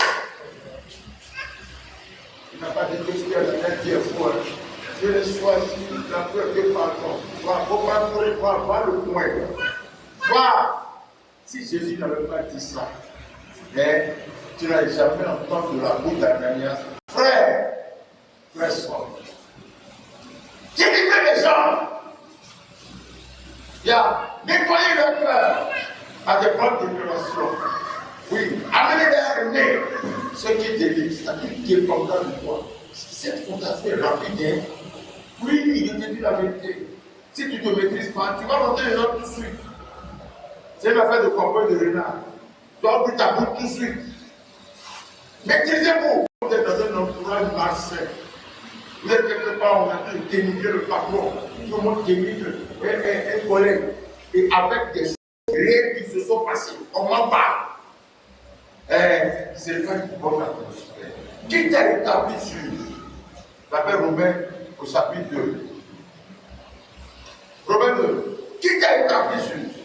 Il n'a pas dit que ce qu'il a dit est faux. Dieu l'ai choisi, la preuve de pardon. Va le coin. Va. Si Jésus n'avait pas dit ça, mais tu n'as jamais entendu de la bouche d'Ananias. Frère, sois. Délivrez les gens. Nettoyez leur cœur à des bonnes déclarations. Oui, amenez-les à aimer ceux qui délivrent, c'est-à-dire qui est fondant de toi. Cette fondation est rapide. Hein? Oui, je te dis la vérité. Si tu ne te maîtrises pas, tu vas monter les gens tout de suite. C'est une affaire de comprendre de renard. Tu vas ouvrir ta bouche tout de suite. Maîtrisez-vous. Vous êtes dans un entourage malsain. Vous êtes quelque part, on a pu dénigrer le patron. Tout le monde dénigre un collègue. Et avec des choses réelles qui se sont passées, on m'en parle. C'est le cas qui porte l'atmosphère. Qui t'a établi juge? L'appelle Romain au chapitre 2. Romain 2. Qui t'a établi juge?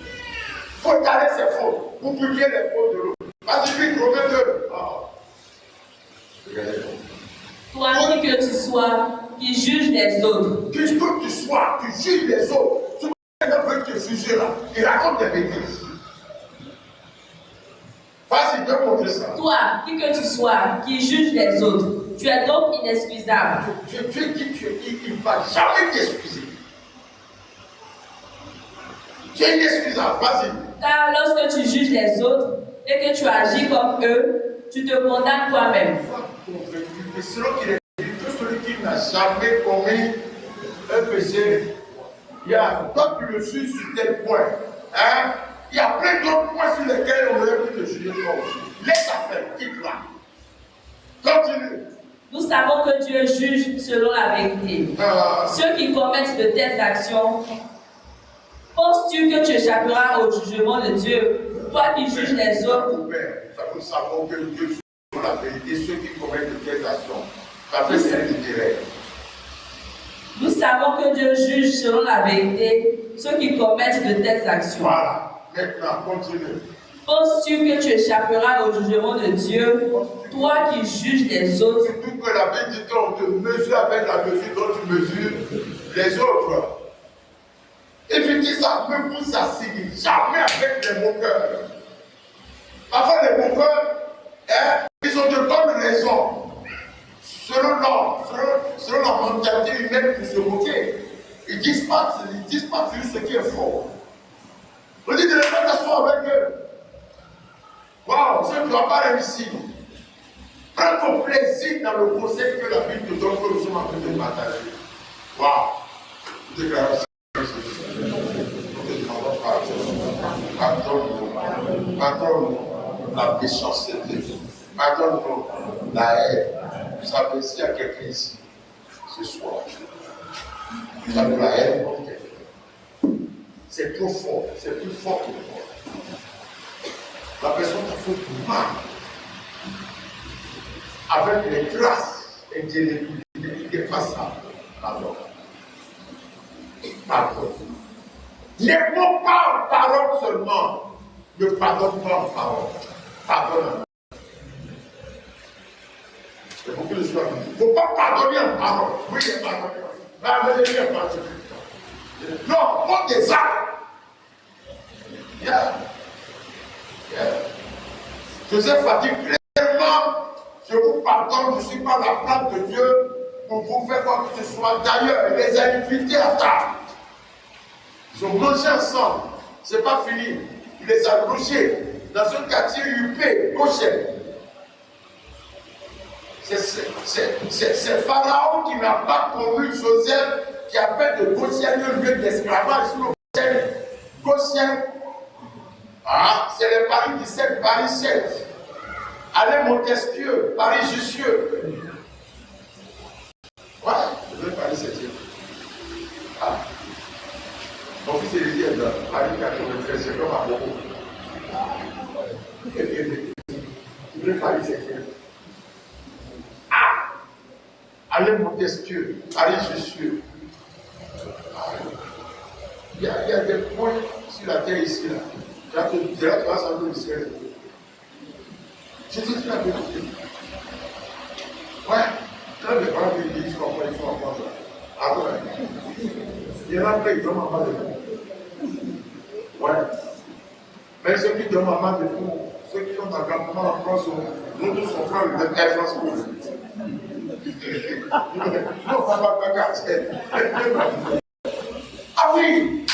Faut étaler ses fautes pour publier les fautes de l'autre. Vas-y, vite, Romain 2. Toi, qui que tu sois, qui juge les autres. Qui que tu sois, tu juges les autres. Souvent, quelqu'un veut te juger là. Il raconte des bêtises. Vas-y, peux montrer ça. Toi, qui que tu sois, qui juge les autres, tu es donc inexcusable. Tu es qui tu es, il ne va jamais t'excuser. Tu es inexcusable, vas-y. Car lorsque tu juges les autres et que tu agis comme eux, tu te condamnes toi-même. Et selon qu'il est dit que celui qui n'a jamais commis un péché, toi tu le juges sur tel point. Hein? Il y a plein d'autres points sur lesquels on aurait pu te juger toi aussi. Laisse faire, quitte-la. Continue. Nous savons que Dieu juge selon la vérité. Ceux qui commettent de telles actions, penses-tu que tu échapperas au jugement de Dieu, toi qui juges les autres? Nous savons que Dieu juge selon la vérité ceux qui commettent de telles actions. Ça fait c'est littéraire. Nous savons que Dieu juge selon la vérité ceux qui commettent de telles actions. Voilà. Maintenant, continue. Penses-tu que tu échapperas au jugement de Dieu, toi qui juges les autres? Surtout que la Bible dit qu'on te mesure avec la mesure dont tu mesures les autres. Et je dis ça même pour ça signe, jamais avec les moqueurs. Parfois les moqueurs, ils ont de bonnes raisons. Selon la mentalité humaine pour se moquer. Ils disent pas toujours ce qui est faux. On dit de les faire t'asseoir avec eux. Waouh, ça ne doit pas réussir. Prends ton plaisir dans le conseil que la Bible te donne, que nous sommes en train de partager. Waouh, déclaration. Pardonne-nous la méchanceté. Pardonne-nous la haine. Vous savez, s'il y a quelqu'un ici, ce soir, vous avez la haine contre quelqu'un. C'est trop fort, c'est plus fort que toi. La personne t'a fait du mal. Avec les traces indépassables. Pardon. Pardon. Les mots pas en parole seulement. Ne pardonne pas en parole. Pardonne. Il y a beaucoup de choses. Il ne faut pas pardonner en parole. Oui, il est pardonné. Mais amenez-lui en parole. Non, pas des actes. Yeah. Joseph a dit clairement, je vous pardonne, je ne suis pas la plante de Dieu. pour faire quoi que ce soit. D'ailleurs, il les a invités à table. Ils ont mangé ensemble. C'est pas fini. Il les a logés dans un quartier huppé, Goshen. C'est Pharaon qui n'a pas connu Joseph, qui a fait de Goshen un lieu d'esclavage. Goshen, c'est les Paris 17, Paris 7. Allez Montesquieu, Paris Jussieu. Ouais, je vais Paris 7. Mon fils est dit dans Paris 93, c'est comme à Bobo. Je vais Paris 7. Allez Montesquieu, Paris Jussieu. Il y a des points sur la terre ici, là. Tu vas savoir le ciel. Je te dis la vérité. Ouais, quand les parents me disent, ils sont en France. Ah ouais. Il y en a plein qui donnent maman de fou. Ouais. Mais ceux qui donnent maman de fou, ceux qui ont un campement en France, nous tous sommes frères de Air France. Non, pas quartier. Ah oui!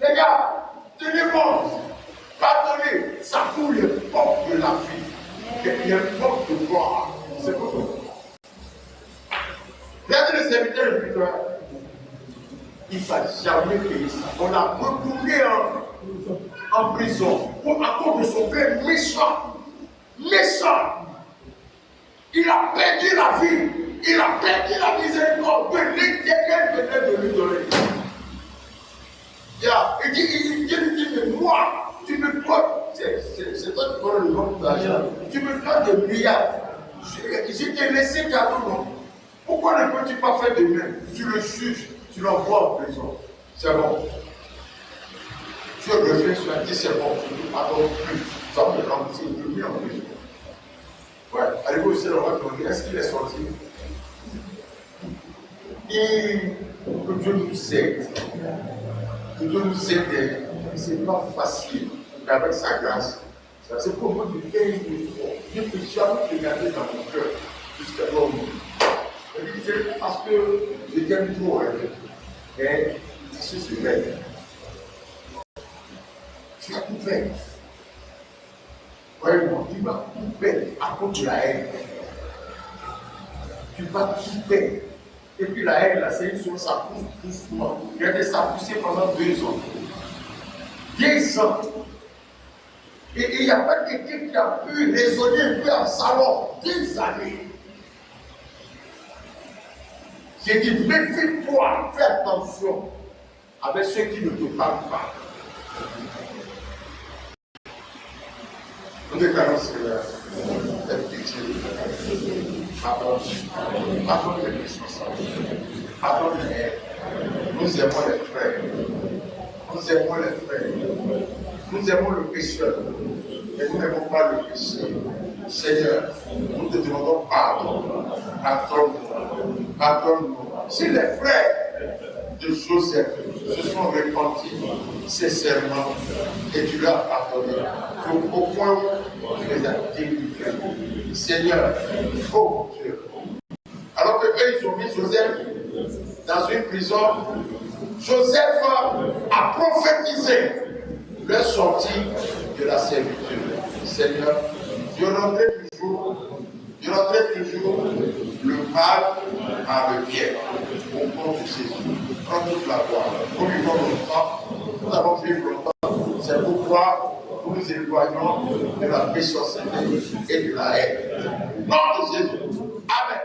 Les gars, tenez bon! Pardonnez, ça coule les portes de la vie. Et les portes de gloire. C'est pourquoi. Regardez les serviteurs de Victoire. Il ne va jamais payer ça. On a retourné en prison à cause de son père méchant. Méchant. Il a perdu la vie. Il a perdu la miséricorde de l'Éternel venait de lui donner. Il dit, mais moi, tu me dois, c'est toi qui donnes le nom d'argent, tu me dois des milliards. Je t'ai laissé cadeau, non? Pourquoi ne peux-tu pas faire de même? Tu le juges, tu l'envoies en prison. C'est bon. Tu reviens sur la dit, c'est bon, tu ne pardonnes plus. Tu vas me rembourser, il est mis en prison. Ouais, allez-vous aussi le roi, est-ce qu'il est sorti? Et que Dieu nous aide. Que Dieu nous aide. C'est pas facile, mais avec sa grâce. C'est pour moi de faire une effort. Je ne peux jamais te garder dans mon cœur jusqu'à l'homme. C'est parce que je t'aime trop. Et si je m'aime, tu as tout fait. Vraiment, tu vas tout faire à cause de la haine. Tu vas tout faire. Et puis la haine, là, c'est une chose, ça pousse doucement. Regardez, ça a poussé pendant 2 ans. 10 ans. Et il n'y a pas quelqu'un qui a pu raisonner un peu en salon. 10 années. J'ai dit, méfie-toi, fais attention avec ceux qui ne te parlent pas. Nous déclarons, Seigneur, cette pitié. Pardonne les responsables. Pardonne les haines. Nous aimons les frères. Nous aimons les frères. Nous aimons le pécheur. Mais nous n'aimons pas le péché. Seigneur, nous te demandons pardon. Pardonne-nous. Pardonne-nous. Si les frères de Joseph se sont repentis sincèrement et tu leur as pardonné, au point où tu les as délivrés. Seigneur, oh Dieu. Alors que eux, ils ont mis Joseph dans une prison, Joseph a prophétisé leur sortie de la servitude. Seigneur, je rendrai toujours le mal à le bien. Au nom de Jésus. Prends toute la gloire. Nous vivons longtemps. Nous avons vécu longtemps. C'est pourquoi nous nous éloignons de la méchanceté et de la haine. Au nom de Jésus. Amen.